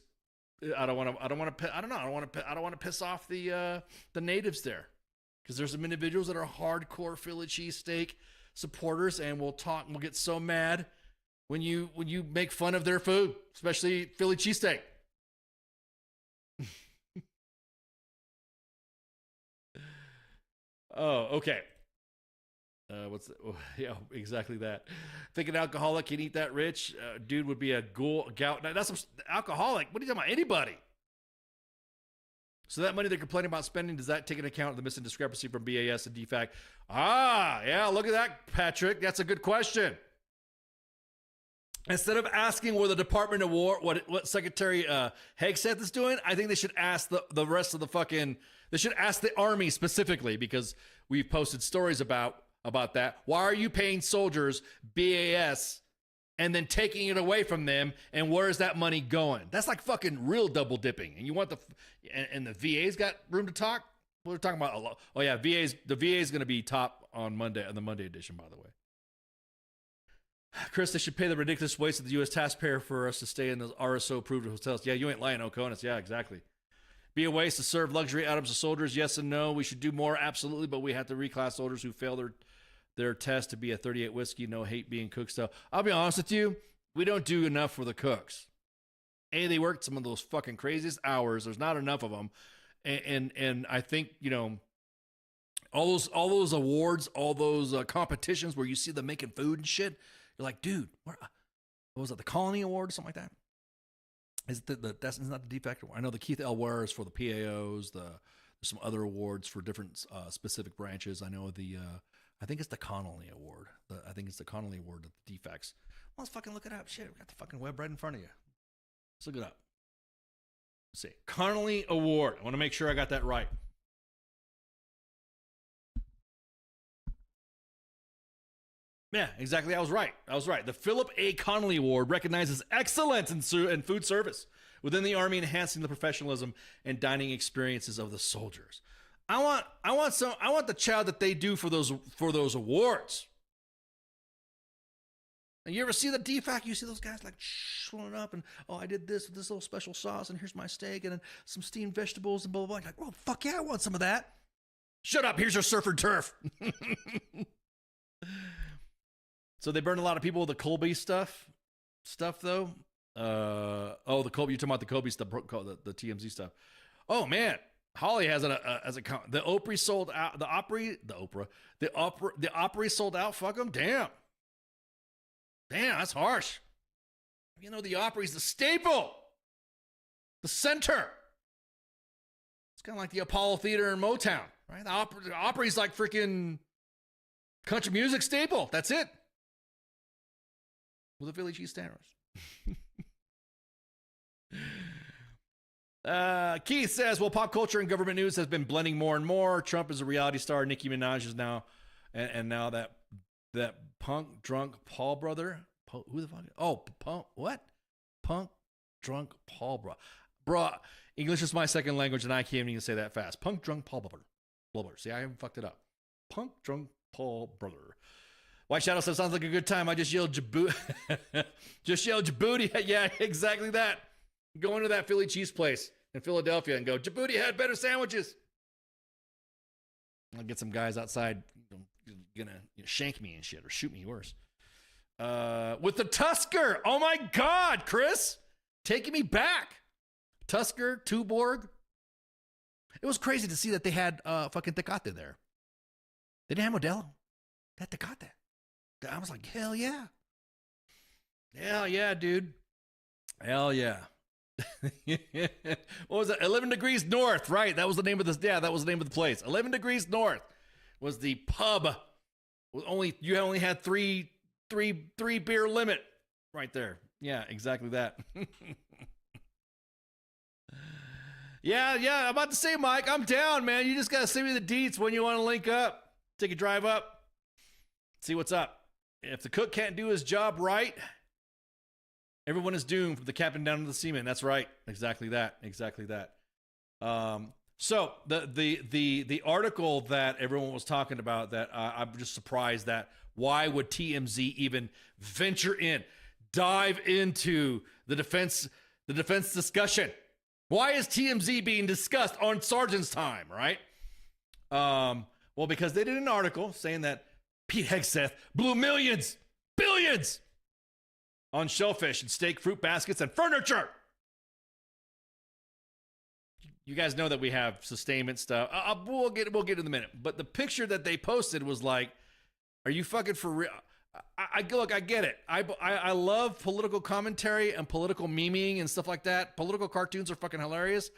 I don't want to piss off the natives there, because there's some individuals that are hardcore Philly cheesesteak supporters, and we'll get so mad when you make fun of their food, especially Philly cheesesteak. Oh, okay. Yeah, exactly that. Think an alcoholic can eat that rich? Dude would be a gout. That's alcoholic. What are you talking about? Anybody. So that money they're complaining about spending, does that take into account the missing discrepancy from BAS and DFAC? Yeah, look at that, Patrick. That's a good question. Instead of asking where the Department of War, what Secretary Hegseth is doing, I think they should ask the rest of the fucking, they should ask the Army specifically, because we've posted stories about that. Why are you paying soldiers BAS and then taking it away from them, and where is that money going? That's like fucking real double dipping. And you want and the VA's got room to talk? We're talking about a lot. Oh yeah, the VA is going to be top on Monday, on the Monday edition, by the way. Chris, they should pay the ridiculous waste of the U.S. taxpayer for us to stay in those RSO-approved hotels. Yeah, you ain't lying, Oconus. Yeah, exactly. Be a waste to serve luxury items to soldiers. Yes and no. We should do more, absolutely, but we have to reclass soldiers who fail their test to be a 38 whiskey. No hate being cooks, though. I'll be honest with you, we don't do enough for the cooks. They worked some of those fucking craziest hours. There's not enough of them, and I think, you know, all those awards, all those competitions where you see them making food and shit. You're like, dude, what was it? The Colony Award or something like that? Is it that's not the defect award? I know the Keith L. Ware is for the PAOs. There's some other awards for different specific branches. I know I think it's the Connolly Award. I think it's the Connolly Award of the defects. Well, let's fucking look it up. Shit, we got the fucking web right in front of you. Let's look it up. Let's see. Connolly Award. I want to make sure I got that right. Yeah, exactly. I was right. The Philip A. Connolly Award recognizes excellence in food service within the Army, enhancing the professionalism and dining experiences of the soldiers. I want the chow that they do for those awards. And you ever see the DFAC? You see those guys like swelling up and, oh, I did this with this little special sauce, and here's my steak, and then some steamed vegetables and blah blah blah. Like, well, fuck yeah, I want some of that. Shut up. Here's your surf and turf. So they burned a lot of people with the Colby stuff though. The Colby, you're talking about the Colby stuff, the TMZ stuff. Oh man, Holly has the Opry sold out. The Opry sold out. Fuck them. Damn, that's harsh. You know, the Opry's the staple, the center. It's kind of like the Apollo Theater in Motown, right? The Opry's like freaking country music staple. That's it. With the Philly cheese sandwich. Keith says, well, pop culture and government news has been blending more and more. Trump is a reality star. Nicki Minaj is now, and now that punk drunk Paul brother. Who the fuck? Oh, punk what? Punk drunk Paul bro. English is my second language, and I can't even say that fast. Punk drunk Paul brother. See, I haven't fucked it up. Punk drunk Paul brother. White Shadow says, sounds like a good time. I just yelled Djibouti. Yeah, exactly that. Go into that Philly cheese place in Philadelphia and go, Djibouti had better sandwiches. I'll get some guys outside gonna shank me and shit, or shoot me worse. With the Tusker. Oh my God, Chris. Taking me back. Tusker, Tuborg. It was crazy to see that they had fucking Tecate there. They didn't have Modelo. They had Tecate. I was like, hell yeah. Hell yeah, dude. Hell yeah. What was it? 11 Degrees North, right? That was the name of this. Yeah, that was the name of the place. 11 Degrees North was the pub. You only had three beer limit right there. Yeah, exactly that. Yeah, I'm about to say, Mike, I'm down, man. You just got to send me the deets when you want to link up. Take a drive up. See what's up. If the cook can't do his job right, everyone is doomed from the captain down to the seaman. That's right. Exactly that. So the article that everyone was talking about, that I'm just surprised that why would TMZ even venture in, dive into the defense discussion? Why is TMZ being discussed on Sergeant's time, right? Well, because they did an article saying that Pete Hegseth blew millions, billions on shellfish and steak, fruit baskets, and furniture. You guys know that we have sustainment stuff. We'll get in a minute. But the picture that they posted was like, are you fucking for real? I get it. I love political commentary and political memeing and stuff like that. Political cartoons are fucking hilarious.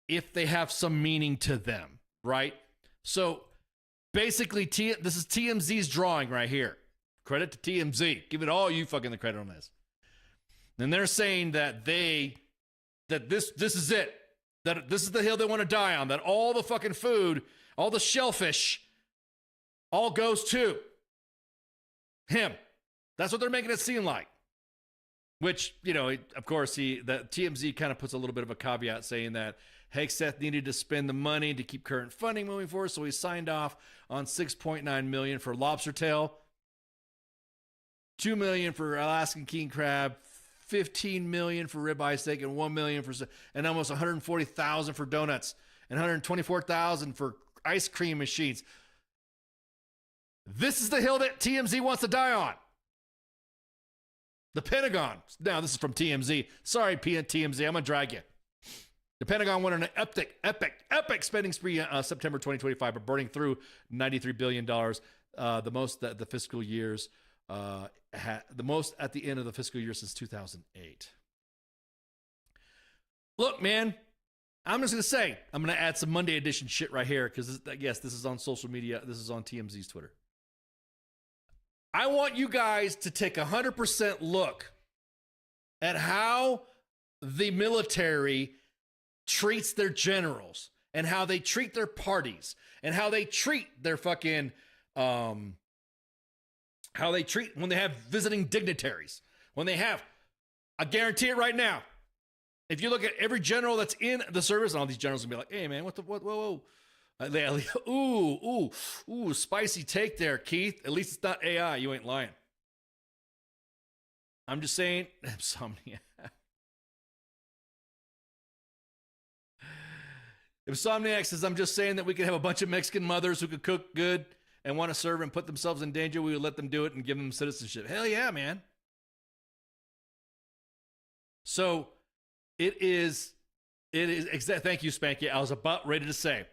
if they have some meaning to them, right? So basically, this is TMZ's drawing right here. Credit to TMZ. Give it all you fucking the credit on this. And they're saying that this is it. That this is the hill they want to die on. That all the fucking food, all the shellfish, all goes to him. That's what they're making it seem like. Which, you know, of course, the TMZ kind of puts a little bit of a caveat saying that Hegseth needed to spend the money to keep current funding moving forward, so he signed off on $6.9 million for lobster tail, $2 million for Alaskan king crab, $15 million for ribeye steak, and $1 million and almost $140,000 for donuts, and $124,000 for ice cream machines. This is the hill that TMZ wants to die on. The Pentagon. Now, this is from TMZ. Sorry, TMZ. I'm going to drag you. The Pentagon went on an epic spending spree September 2025 by burning through $93 billion, the most that the fiscal years, the most at the end of the fiscal year since 2008. Look, man, I'm just going to say, I'm going to add some Monday edition shit right here because, yes, this is on social media. This is on TMZ's Twitter. I want you guys to take 100% look at how the military treats their generals and how they treat their parties and how they treat their fucking, how they treat when they have visiting dignitaries. When they have, I guarantee it right now. If you look at every general that's in the service, and all these generals will be like, hey man, whoa. Ooh, spicy take there, Keith. At least it's not AI. You ain't lying. I'm just saying, Insomniac. Insomniac says, I'm just saying that we could have a bunch of Mexican mothers who could cook good and want to serve and put themselves in danger. We would let them do it and give them citizenship. Hell yeah, man. So it is thank you, Spanky. I was about ready to say.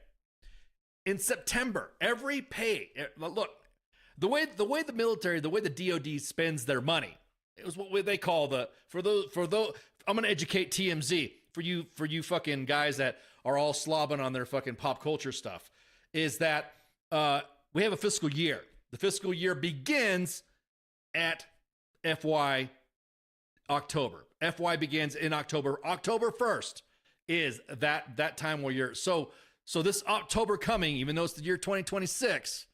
In September, every pay, look, the way the military, the way the DOD spends their money, it was what they call for those, I'm going to educate TMZ for you fucking guys that are all slobbing on their fucking pop culture stuff, is that we have a fiscal year. The fiscal year begins at FY October. FY begins in October. October 1st is that time where you're, so this October coming, even though it's the year 2026,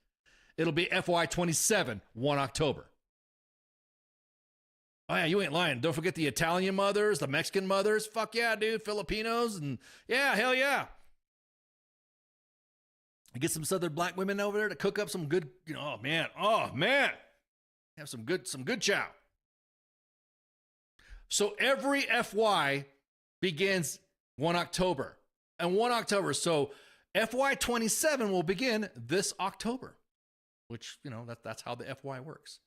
it'll be FY 27, 1 October. Oh yeah, you ain't lying. Don't forget the Italian mothers, the Mexican mothers. Fuck yeah, dude. Filipinos and yeah, hell yeah. Get some Southern black women over there to cook up some good, oh man. Have some good chow. So every FY begins 1 October. And 1 October, so FY 27 will begin this October, which, that's how the FY works.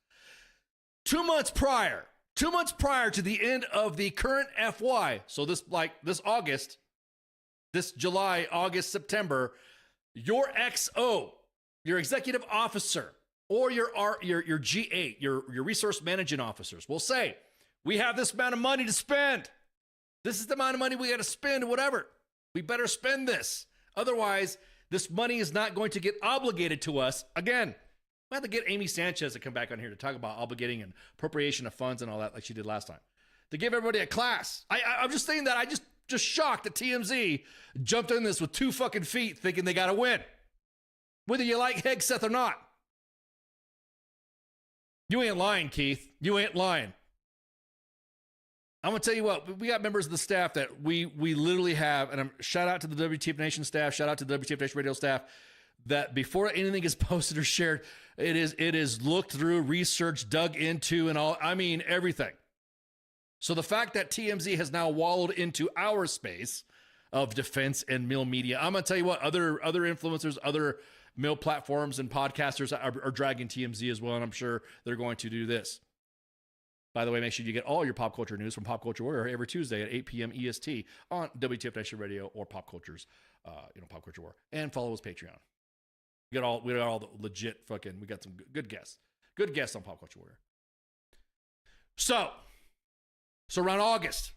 2 months prior to the end of the current FY, so this August, this July, August, September, your XO, your executive officer, or your G8, your resource management officers will say, we have this amount of money to spend. This is the amount of money we got to spend, whatever. We better spend this. Otherwise, this money is not going to get obligated to us. Again, we have to get Amy Sanchez to come back on here to talk about obligating and appropriation of funds and all that like she did last time. To give everybody a class. I'm just saying that I just shocked that TMZ jumped in this with 2 fucking feet thinking they got to win. Whether you like Hegseth or not. You ain't lying, Keith. You ain't lying. I'm going to tell you what, we got members of the staff that we literally have, and shout out to the W.T.F Nation staff, shout out to the W.T.F Nation radio staff, that before anything is posted or shared, it is looked through, researched, dug into, and all, everything. So the fact that TMZ has now wallowed into our space of defense and mill media, I'm going to tell you what, other influencers, other mill platforms and podcasters are dragging TMZ as well, and I'm sure they're going to do this. By the way, make sure you get all your pop culture news from Pop Culture Warrior every Tuesday at 8 p.m. EST on WTF Nation Radio or Pop Culture's, Pop Culture War, and follow his Patreon. We got all the legit fucking. We got some good guests on Pop Culture Warrior. So around August,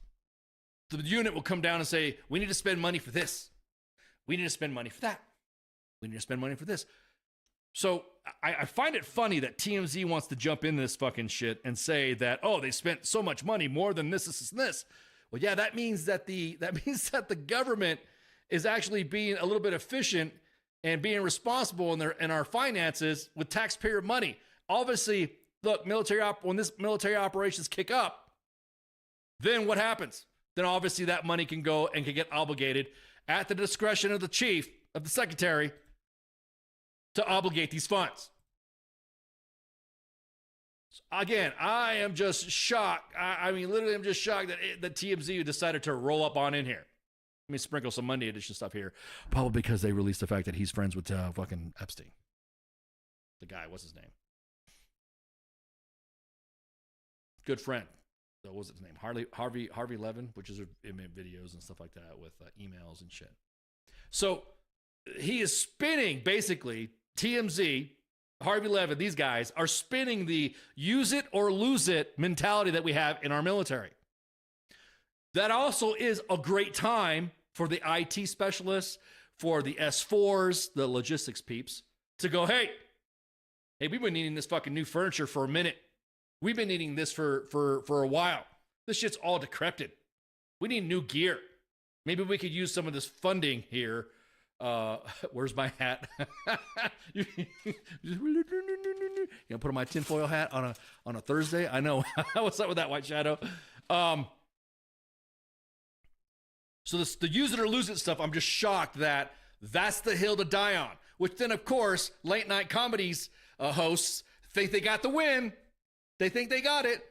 the unit will come down and say we need to spend money for this. We need to spend money for that. We need to spend money for this. So I find it funny that TMZ wants to jump in this fucking shit and say that, oh, they spent so much money, more than this. Well, yeah, that means that the government is actually being a little bit efficient and being responsible in our finances with taxpayer money. Obviously, look, when this military operations kick up, then what happens? Then obviously that money can go and can get obligated at the discretion of the chief, of the secretary, to obligate these funds. Again, I am just shocked. I mean, literally, I'm just shocked that TMZ decided to roll up on in here. Let me sprinkle some Monday edition stuff here. Probably because they released the fact that he's friends with fucking Epstein. The guy, what's his name? Good friend. What was his name? Harvey Levin, which is in videos and stuff like that with emails and shit. So he is spinning, basically, TMZ, Harvey Levin, these guys are spinning the use it or lose it mentality that we have in our military. That also is a great time for the IT specialists, for the S4s, the logistics peeps, to go, hey, we've been needing this fucking new furniture for a minute. We've been needing this for a while. This shit's all decrepit. We need new gear. Maybe we could use some of this funding here. Where's my hat? You know, put on my tinfoil hat on a Thursday. I know. What's up with that, White Shadow? So the use it or lose it stuff, I'm just shocked that that's the hill to die on. Which then, of course, late night comedies hosts think they got the win. They think they got it.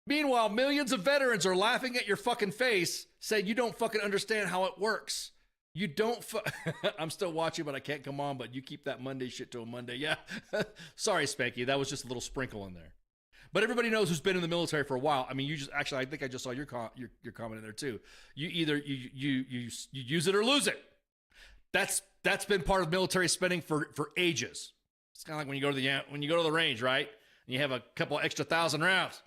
Meanwhile, millions of veterans are laughing at your fucking face, saying you don't fucking understand how it works. You don't. I'm still watching, but I can't come on. But you keep that Monday shit to a Monday. Yeah. Sorry, Spanky. That was just a little sprinkle in there. But everybody knows who's been in the military for a while. I mean, you just actually. I think I just saw your comment in there too. You either you use it or lose it. That's been part of military spending for ages. It's kind of like when you go to the range, right? And you have a couple extra 1,000 rounds.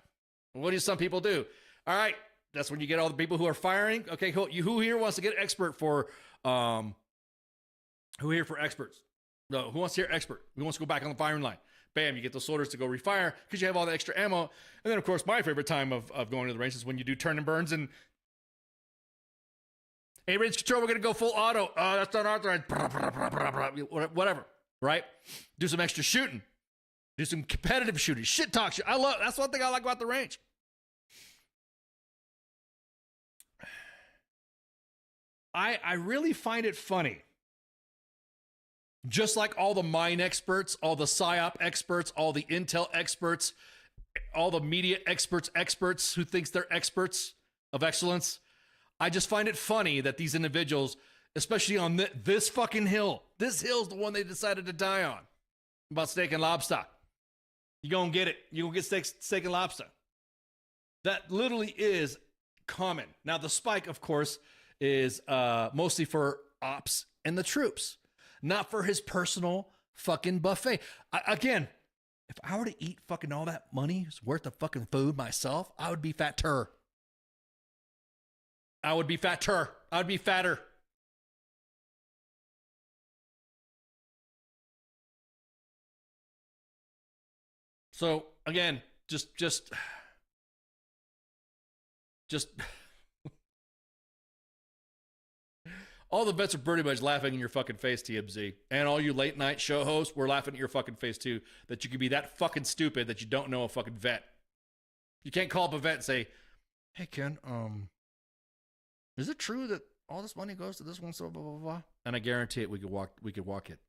What do some people do? All right, that's when you get all the people who are firing. Okay, who here wants to get expert for? Who here for experts? No, who wants to hear expert? Who wants to go back on the firing line? Bam, you get those soldiers to go refire because you have all the extra ammo. And then, of course, my favorite time of going to the range is when you do turn and burns and, hey, range control, we're going to go full auto. That's not authorized. Whatever, right? Do some extra shooting. Do some competitive shooting. Shit talk shit. That's one thing I like about the range. I really find it funny. Just like all the mine experts, all the PSYOP experts, all the intel experts, all the media experts who thinks they're experts of excellence, I just find it funny that these individuals, especially on this fucking hill, this hill's the one they decided to die on, about steak and lobster. You gonna get it. You gonna get steak and lobster. That literally is common. Now, the spike, of course, is mostly for ops and the troops, not for his personal fucking buffet. Again, if I were to eat fucking all that money's worth of fucking food myself, I would be fatter. I would be fatter. I would be fatter. So again, just all the vets are pretty much laughing in your fucking face, TMZ. And all you late night show hosts, we're laughing at your fucking face too, that you could be that fucking stupid that you don't know a fucking vet. You can't call up a vet and say, hey Ken, is it true that all this money goes to this one, so blah, blah, blah? And I guarantee it, we could walk it.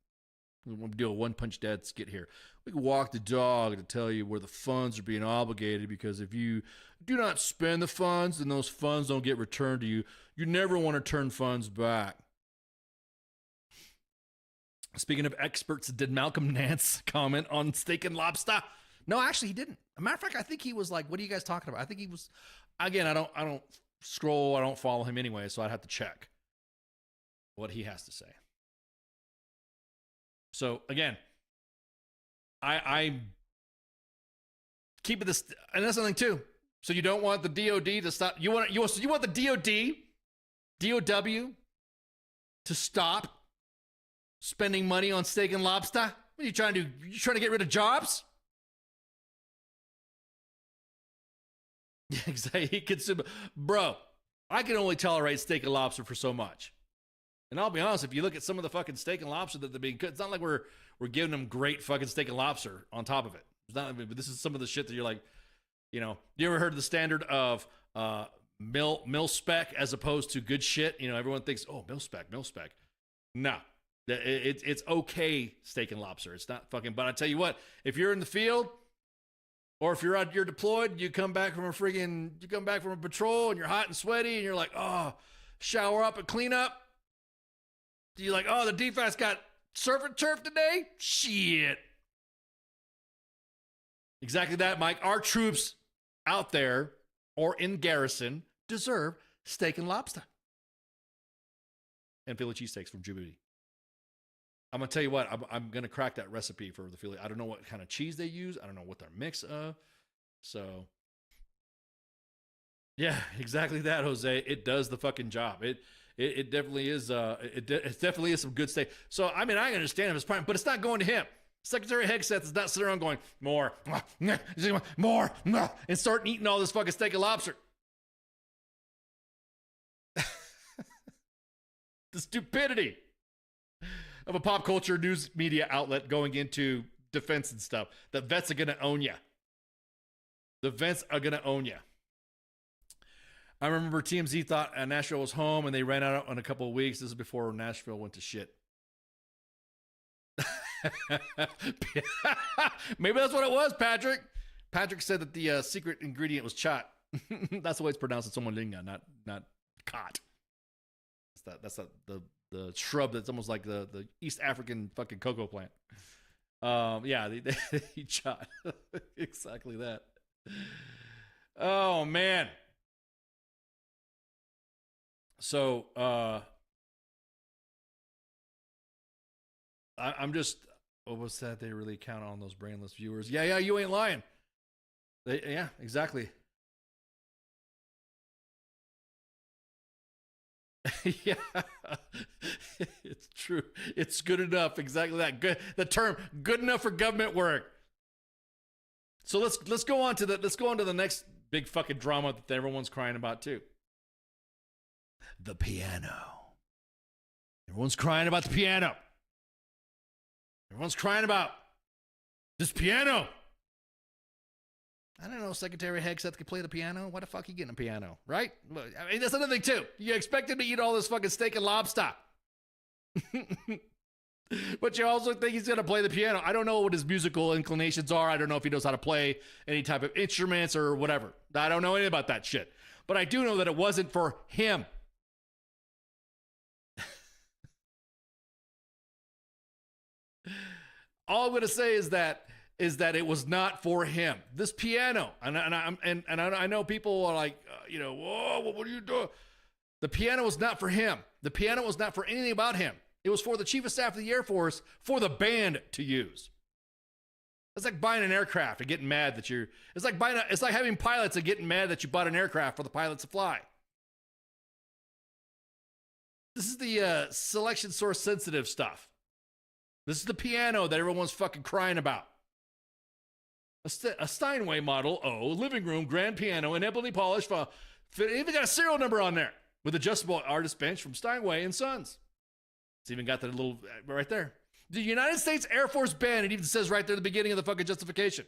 We'll do a one-punch dead skit here. We can walk the dog to tell you where the funds are being obligated, because if you do not spend the funds, then those funds don't get returned to you. You never want to turn funds back. Speaking of experts, did Malcolm Nance comment on steak and lobster? No, actually, he didn't. As a matter of fact, I think he was like, what are you guys talking about? I think he was, again, I don't scroll, I don't follow him anyway, so I'd have to check what he has to say. So again, I'm keeping this, and that's something too. So you don't want the DOD to stop. You want the DOD to stop spending money on steak and lobster? What are you trying to do? You trying to get rid of jobs? Yeah, exactly. He consume, bro. I can only tolerate steak and lobster for so much. And I'll be honest, if you look at some of the fucking steak and lobster that they're being cooked, it's not like we're giving them great fucking steak and lobster on top of it. It's not. But this is some of the shit that you're like, you know, you ever heard of the standard of mil spec as opposed to good shit? You know, everyone thinks, oh, mil spec. No, it's okay steak and lobster. It's not fucking. But I tell you what, if you're in the field or if you're deployed, you come back from a patrol and you're hot and sweaty and you're like, oh, shower up and clean up. You're like, oh, the DFAS got surf and turf today? Shit. Exactly that, Mike. Our troops out there or in garrison deserve steak and lobster. And Philly cheesesteaks from Djibouti. I'm going to tell you what, I'm going to crack that recipe for the Philly. I don't know what kind of cheese they use. I don't know what their mix of. So, yeah, exactly that, Jose. It does the fucking job. It definitely is. It definitely is some good steak. So I mean, I understand if it's prime, but it's not going to him. Secretary Hegseth is not sitting around going more, and start eating all this fucking steak and lobster. The stupidity of a pop culture news media outlet going into defense and stuff. The vets are gonna own you. The vets are gonna own you. I remember TMZ thought Nashville was home and they ran out in a couple of weeks. This is before Nashville went to shit. Maybe that's what it was, Patrick. Patrick said that the secret ingredient was chat. That's the way it's pronounced in Somalinga, not cot. That's the shrub that's almost like the East African fucking cocoa plant. Yeah, he shot. Exactly that. Oh, man. So, I'm just, what was that? They really count on those brainless viewers. Yeah, you ain't lying. Yeah, exactly. Yeah, it's true. It's good enough. Exactly that. Good. The term good enough for government work. So let's go on to the next big fucking drama that everyone's crying about too. The piano. Everyone's crying about the piano. Everyone's crying about this piano. I don't know, Secretary Hegseth could play the piano. Why the fuck are you getting a piano, right? I mean, that's another thing, too. You expect him to eat all this fucking steak and lobster. But you also think he's going to play the piano. I don't know what his musical inclinations are. I don't know if he knows how to play any type of instruments or whatever. I don't know anything about that shit. But I do know that it wasn't for him. All I'm going to say is that it was not for him. This piano, and I know people are like, whoa, what are you doing? The piano was not for him. The piano was not for anything about him. It was for the Chief of Staff of the Air Force, for the band to use. It's like buying an aircraft and getting mad that it's like having pilots and getting mad that you bought an aircraft for the pilots to fly. This is the selection source sensitive stuff. This is the piano that everyone's fucking crying about. A Steinway Model O living room grand piano in ebony polish. It even got a serial number on there with adjustable artist bench from Steinway and Sons. It's even got that little right there. The United States Air Force Band. It even says right there at the beginning of the fucking justification.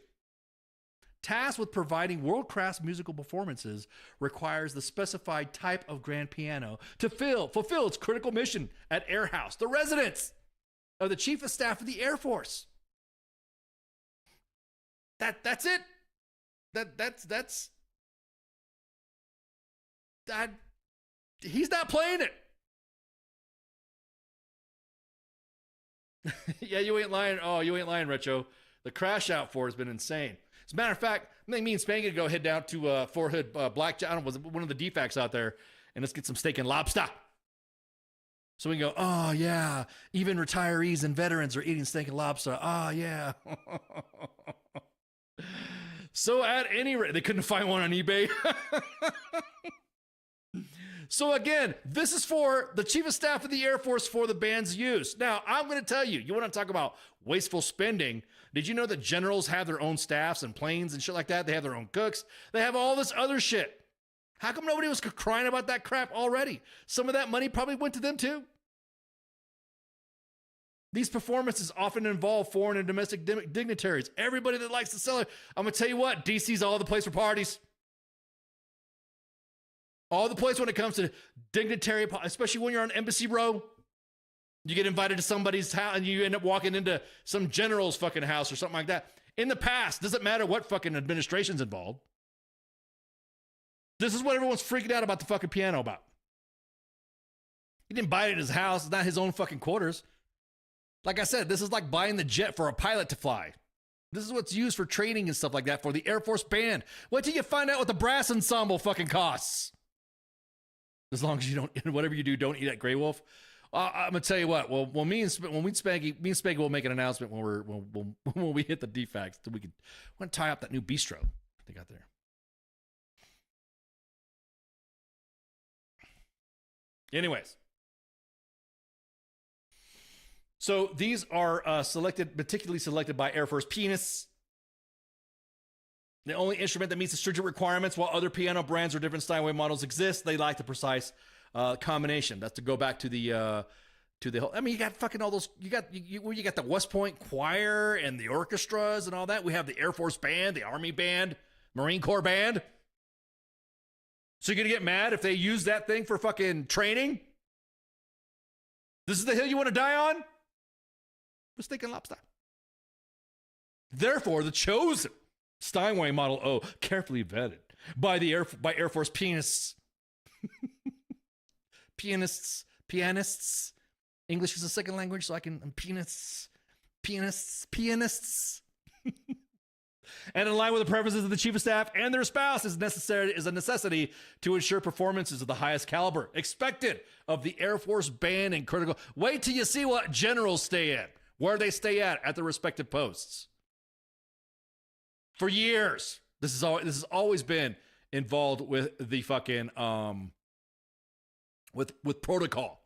Tasked with providing world-class musical performances requires the specified type of grand piano to fulfill its critical mission at Air House, the residence of the Chief of Staff of the Air Force. That's it. That's he's not playing it. Yeah, you ain't lying. Oh, you ain't lying, Retro. The crash out for has been insane. As a matter of fact, I think me and Spanky go head down to Fort Hood Black. I don't know, was one of the DFACs out there, and let's get some steak and lobster. So we can go, oh yeah, even retirees and veterans are eating steak and lobster. Oh yeah. So at any rate, they couldn't find one on eBay. So again, this is for the Chief of Staff of the Air Force for the band's use. Now, I'm going to tell you, you want to talk about wasteful spending. Did you know that generals have their own staffs and planes and shit like that? They have their own cooks. They have all this other shit. How come nobody was crying about that crap already? Some of that money probably went to them too. These performances often involve foreign and domestic dignitaries. Everybody that likes to sell it. I'm going to tell you what, DC's all the place for parties. All the place when it comes to dignitary, especially when you're on Embassy Row. You get invited to somebody's house and you end up walking into some general's fucking house or something like that. In the past, doesn't matter what fucking administration's involved. This is what everyone's freaking out about the fucking piano about. He didn't buy it at his house. It's not his own fucking quarters. Like I said, this is like buying the jet for a pilot to fly. This is what's used for training and stuff like that for the Air Force Band. Wait till you find out what the brass ensemble fucking costs. As long as you don't, whatever you do, don't eat at Grey Wolf. I'm gonna tell you what. Well, me and Spanky will make an announcement when we hit the defects. So we're gonna tie up that new bistro they got there. Anyways, so these are meticulously selected by Air Force pianists. The only instrument that meets the stringent requirements, while other piano brands or different Steinway models exist, they like the precise combination. That's to go back to the whole. I mean, you got fucking all those. You got the West Point Choir and the orchestras and all that. We have the Air Force Band, the Army Band, Marine Corps Band. So you're gonna get mad if they use that thing for fucking training? This is the hill you want to die on? I was thinking Lobster. Therefore, the chosen Steinway Model O, carefully vetted by Air Force pianists. Pianists. English is a second language, so I'm pianists. And in line with the preferences of the Chief of Staff and their spouse is a necessity to ensure performances of the highest caliber expected of the Air Force Band and critical. Wait till you see what generals stay at, where they stay at their respective posts. For years, this has always been involved with the fucking with protocol,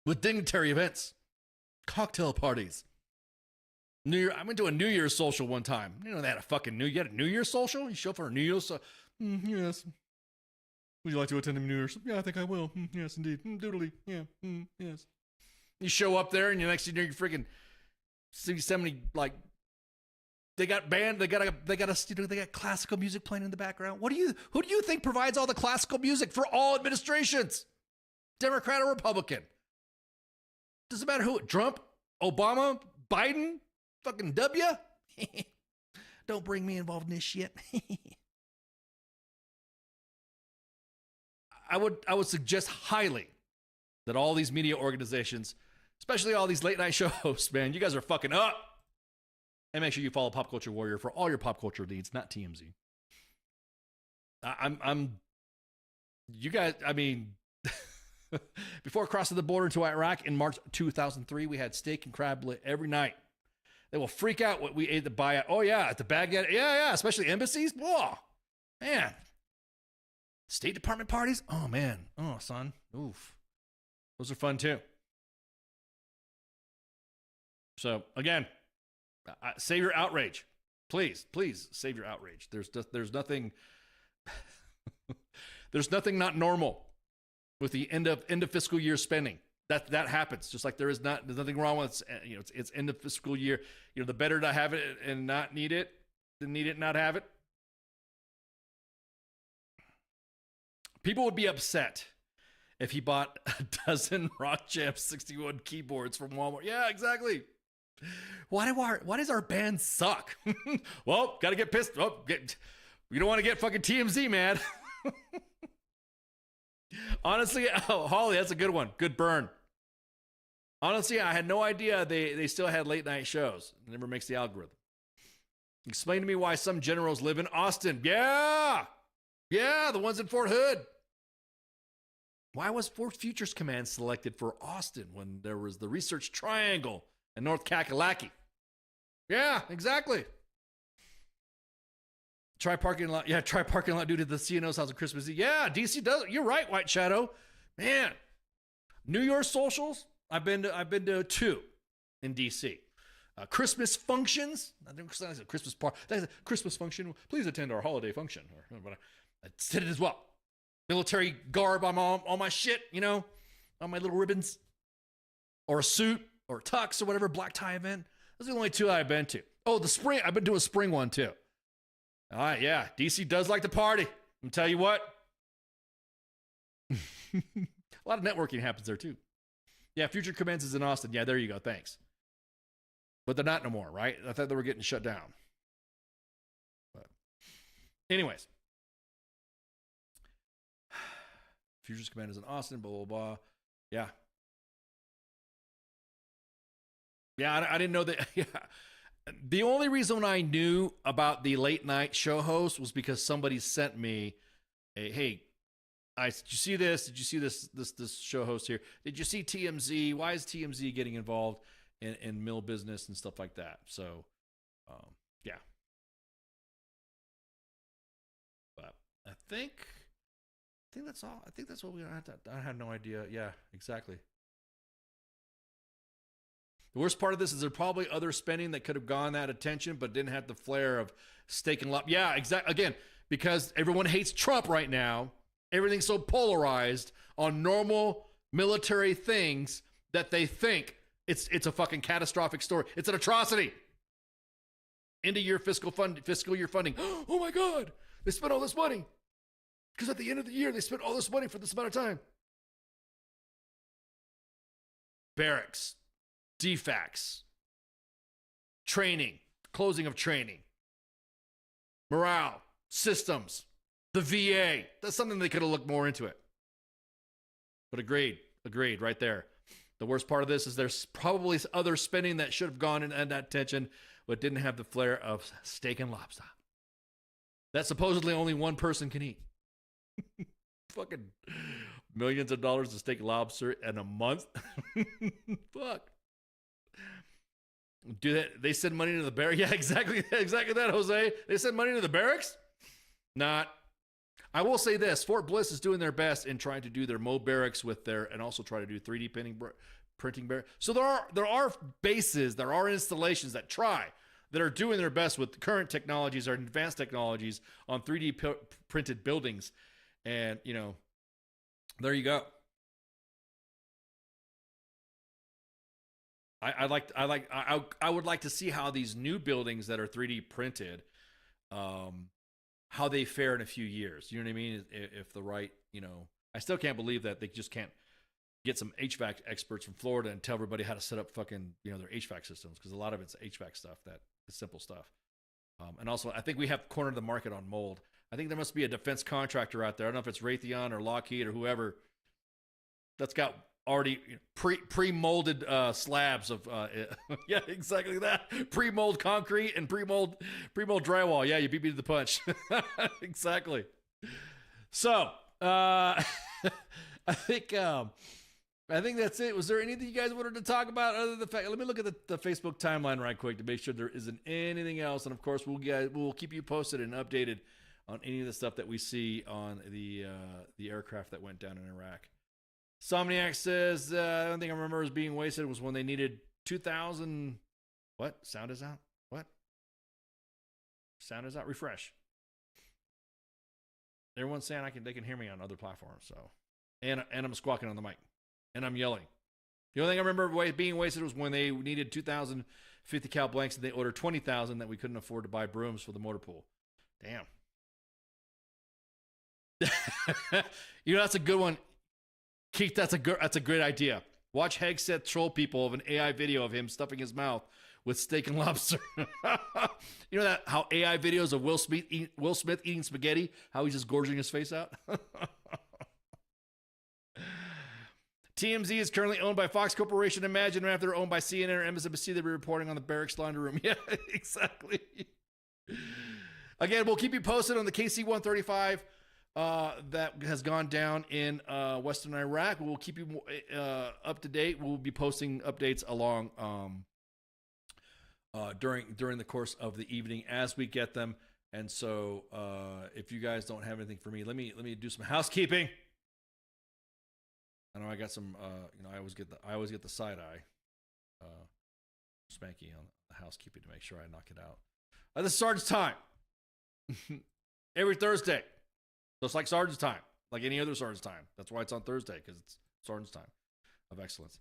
with dignitary events, cocktail parties. I went to a New Year's social one time. You know, they had you had a New Year's social? You show up for a New Year's social? Yes. Would you like to attend a New Year's? Yeah, I think I will. Yes, indeed. Doodly. Yeah. Yes. You show up there and you're freaking see somebody like they got band, they got classical music playing in the background. Who do you think provides all the classical music for all administrations? Democrat or Republican? Doesn't matter who. Trump, Obama, Biden, fucking W. Don't bring me involved in this shit. I would suggest highly that all these media organizations, especially all these late night shows, man, you guys are fucking up. And make sure you follow Pop Culture Warrior for all your pop culture needs, not TMZ. You guys, I mean, before crossing the border into Iraq in March 2003, we had steak and crab lit every night. They will freak out what we ate at the buyout. Oh, yeah, at the Baghdad. Yeah, especially embassies. Whoa, man. State Department parties? Oh, man. Oh, son. Oof. Those are fun, too. So, again, save your outrage. Please save your outrage. There's nothing there's nothing not normal with the end of fiscal year spending. That happens. Just like there's nothing wrong with it's end of fiscal year. The better to have it and not need it than need it and not have it. People would be upset if he bought a dozen Rock Jam 61 keyboards from Walmart. Yeah, exactly. Why does our band suck? Well, gotta get pissed. Oh, you don't want to get fucking TMZ, man. Honestly, Holly, that's a good one. Good burn. Honestly, I had no idea they still had late night shows. It never makes the algorithm. Explain to me why some generals live in Austin. Yeah, the ones in Fort Hood. Why was Fort Futures Command selected for Austin when there was the Research Triangle in North Kakalaki? Yeah, exactly. Try parking lot due to the CNO's house on Christmas Eve. Yeah, DC does. You're right, White Shadow. Man, New Year's socials. I've been to 2 in DC. Christmas functions. I think it's a Christmas party. That's a Christmas function. Please attend our holiday function. But I did it as well. Military garb. I'm all my shit. You know, on my little ribbons, or a suit, or a tux, or whatever. Black tie event. Those are the only 2 I've been to. Oh, the spring. I've been to a spring one too. All right, yeah. DC does like to party. I'm tell you what. A lot of networking happens there too. Yeah, Future commences in Austin. Yeah, there you go. Thanks. But they're not no more, right? I thought they were getting shut down. But anyways. Futures Command is in Austin, blah, blah, blah. Yeah. Yeah, I didn't know that. Yeah. The only reason I knew about the late night show host was because somebody sent me a, hey, did you see this? Did you see this show host here? Did you see TMZ? Why is TMZ getting involved in mill business and stuff like that? So, yeah. But I think that's all. I think that's what we have to. I have no idea. Yeah, exactly. The worst part of this is there probably other spending that could have gone that attention, but didn't have the flair of steak and lobster. Yeah, exactly. Again, because everyone hates Trump right now. Everything's so polarized on normal military things that they think it's a fucking catastrophic story. It's an atrocity. End of year fiscal year funding. Oh my God, they spent all this money. Because at the end of the year, they spent all this money for this amount of time. Barracks, defects, training, closing of training, morale, systems, the VA. That's something they could have looked more into it. But agreed right there. The worst part of this is there's probably other spending that should have gone in that attention, but didn't have the flair of steak and lobster. That supposedly only one person can eat. Fucking millions of dollars of steak and lobster in a month. Fuck. Do that? They send money to the barracks? Yeah, exactly that, Jose. They send money to the barracks? Not. I will say this: Fort Bliss is doing their best in trying to do their Mo barracks with their, and also try to do 3D printing barracks. So there are bases, there are installations that are doing their best with current technologies or advanced technologies on 3D printed buildings, and you know, there you go. I would like to see how these new buildings that are 3D printed, how they fare in a few years. You know what I mean? If the right, you know, I still can't believe that they just can't get some HVAC experts from Florida and tell everybody how to set up fucking, you know, their HVAC systems, because a lot of it's HVAC stuff that is simple stuff. And also, I think we have cornered the market on mold. I think there must be a defense contractor out there. I don't know if it's Raytheon or Lockheed or whoever that's got already pre-molded slabs of yeah, exactly that, pre-mold concrete and pre-mold drywall. Yeah, you beat me to the punch. Exactly. So I think that's it. Was there anything you guys wanted to talk about other than the fact? Let me look at the Facebook timeline right quick to make sure there isn't anything else. And of course, we'll keep you posted and updated on any of the stuff that we see on the aircraft that went down in Iraq. Somniac says, the only thing I remember as being wasted was when they needed 2,000. What? Sound is out? What? Sound is out? Refresh. Everyone's saying they can hear me on other platforms. So, and I'm squawking on the mic. And I'm yelling. The only thing I remember being wasted was when they needed 2,000 50 cal blanks and they ordered 20,000 that we couldn't afford to buy brooms for the motor pool. Damn. You know, that's a good one. Keith, that's a great idea. Watch Hegseth troll people of an AI video of him stuffing his mouth with steak and lobster. You know that how AI videos of Will Smith eating spaghetti, how he's just gorging his face out? TMZ is currently owned by Fox Corporation. Imagine after they're owned by CNN or MSNBC, they'll be reporting on the barracks laundry room. Yeah, exactly. Again, we'll keep you posted on the KC-135 that has gone down in Western Iraq. We'll keep you up to date. We'll be posting updates along during the course of the evening as we get them. And so if you guys don't have anything for me, let me do some housekeeping. know I got some. I always get the side eye. Spanky on the housekeeping to make sure I knock it out. This is Sergeant's time. Every Thursday. So it's like Sergeant's time, like any other Sergeant's time. That's why it's on Thursday, because it's Sergeant's time of excellence.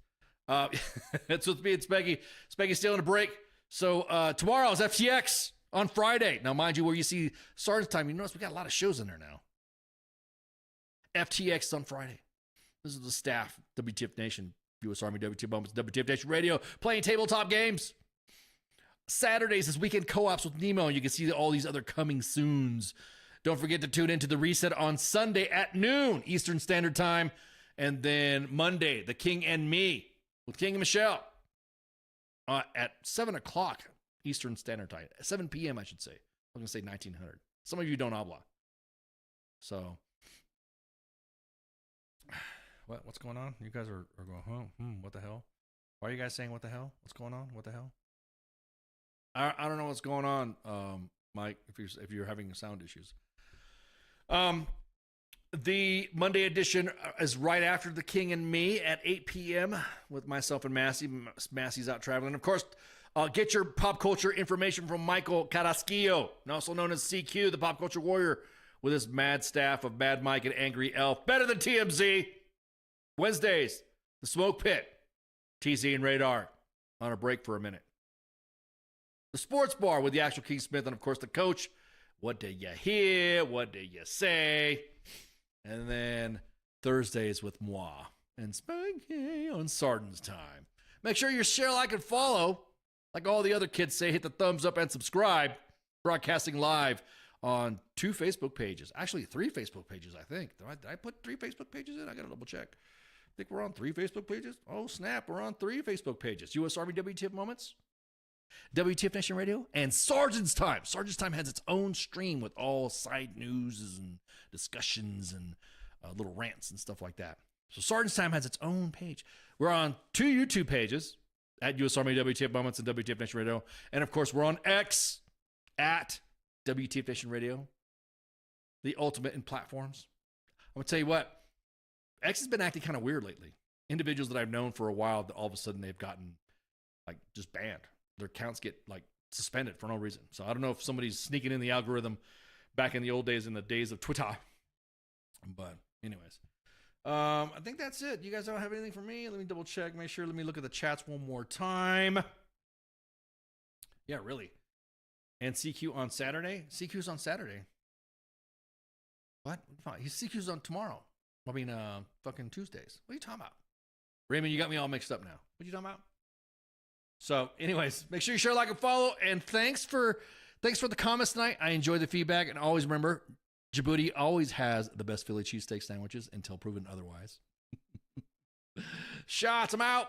It's with me and Spanky. Spanky's still on a break. So tomorrow is FTX on Friday. Now, mind you, where you see Sergeant's time, you notice we got a lot of shows in there now. FTX is on Friday. This is the staff, WTF Nation, U.S. Army, WTF Moments, WTF Nation Radio, playing tabletop games. Saturdays is weekend co-ops with Nemo, and you can see all these other coming soons. Don't forget to tune into the Reset on Sunday at noon Eastern Standard Time. And then Monday, The King and Me with King and Michelle at 7 o'clock Eastern Standard Time. 7 p.m., I should say. I'm going to say 1900. Some of you don't habla. So, what's going on? You guys are going, what the hell? Why are you guys saying what the hell? What's going on? What the hell? I don't know what's going on, Mike, if you're having sound issues. The Monday edition is right after The King and Me at 8 p.m. with myself and Massey. Massey's out traveling. Of course, get your pop culture information from Michael Carrasquillo, also known as CQ, the pop culture warrior, with his mad staff of Mad Mike and Angry Elf. Better than TMZ. Wednesdays, The Smoke Pit, TZ and Radar on a break for a minute. The Sports Bar with the actual King Smith, and of course the coach. What did you hear? What did you say? And then Thursdays with moi and Spanky on Sergeant's Time. Make sure you share, like, and follow. Like all the other kids say, hit the thumbs up and subscribe. Broadcasting live on 2 Facebook pages. Actually, 3 Facebook pages, I think. Did I put 3 Facebook pages in? I got to double check. I think we're on 3 Facebook pages. Oh, snap. We're on 3 Facebook pages. U.S. Army WTF Moments, WTF Nation Radio, and Sergeant's Time. Sergeant's Time has its own stream with all side news and discussions and little rants and stuff like that. So Sergeant's Time has its own page. We're on 2 YouTube pages at U.S. Army WTF Moments and WTF Nation Radio. And, of course, we're on X at WTF Nation Radio, the ultimate in platforms. I'm going to tell you what, X has been acting kind of weird lately. Individuals that I've known for a while, all of a sudden they've gotten, like, just banned. Their accounts get, like, suspended for no reason. So I don't know if somebody's sneaking in the algorithm back in the old days, in the days of Twitter. But anyways, I think that's it. You guys don't have anything for me? Let me double check. Make sure. Let me look at the chats one more time. Yeah, really. And CQ on Saturday? CQ's on Saturday. What? CQ's on tomorrow. I mean, fucking Tuesdays. What are you talking about? Raymond, you got me all mixed up now. What are you talking about? So, anyways, make sure you share, like, and follow. And thanks for the comments tonight. I enjoy the feedback. And always remember, Djibouti always has the best Philly cheesesteak sandwiches until proven otherwise. Shots, I'm out.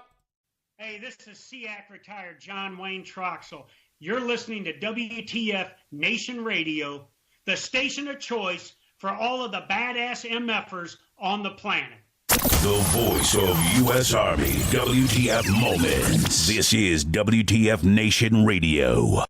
Hey, this is SEAC retired John Wayne Troxel. You're listening to WTF Nation Radio, the station of choice for all of the badass MFers on the planet. The voice of U.S. Army, WTF Moments. This is WTF Nation Radio.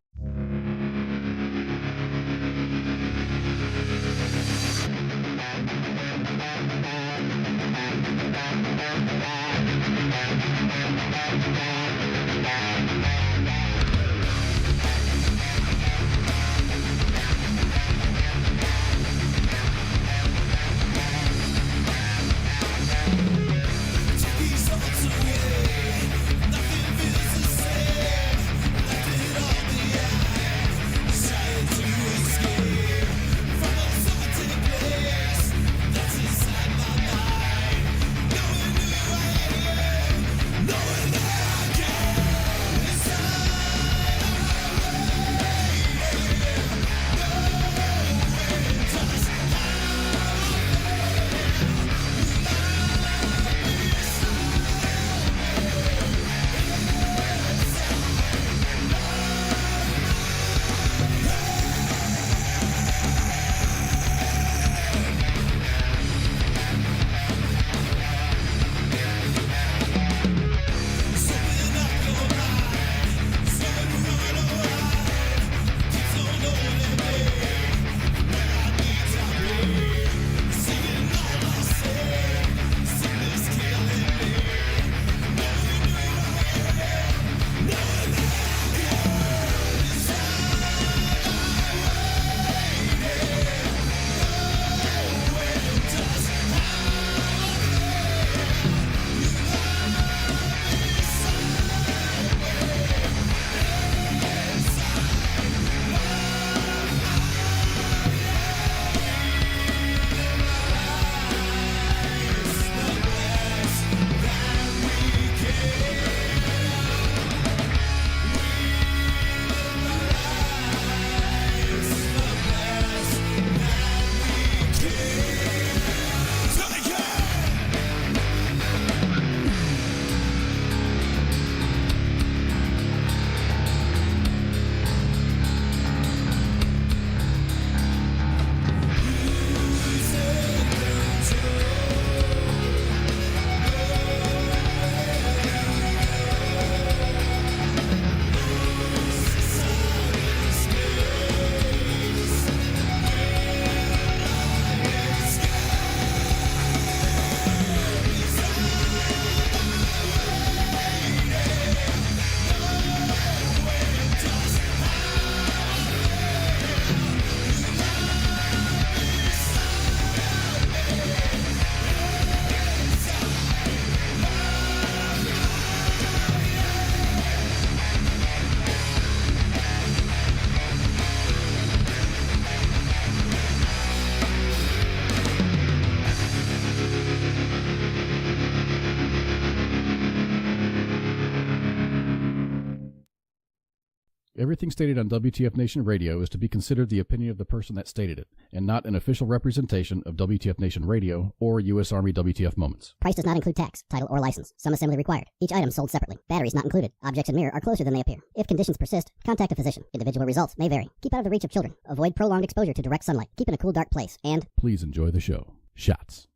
Everything stated on WTF Nation Radio is to be considered the opinion of the person that stated it, and not an official representation of WTF Nation Radio or U.S. Army WTF Moments. Price does not include tax, title, or license. Some assembly required. Each item sold separately. Batteries not included. Objects in mirror are closer than they appear. If conditions persist, contact a physician. Individual results may vary. Keep out of the reach of children. Avoid prolonged exposure to direct sunlight. Keep in a cool, dark place. And please enjoy the show. Shots.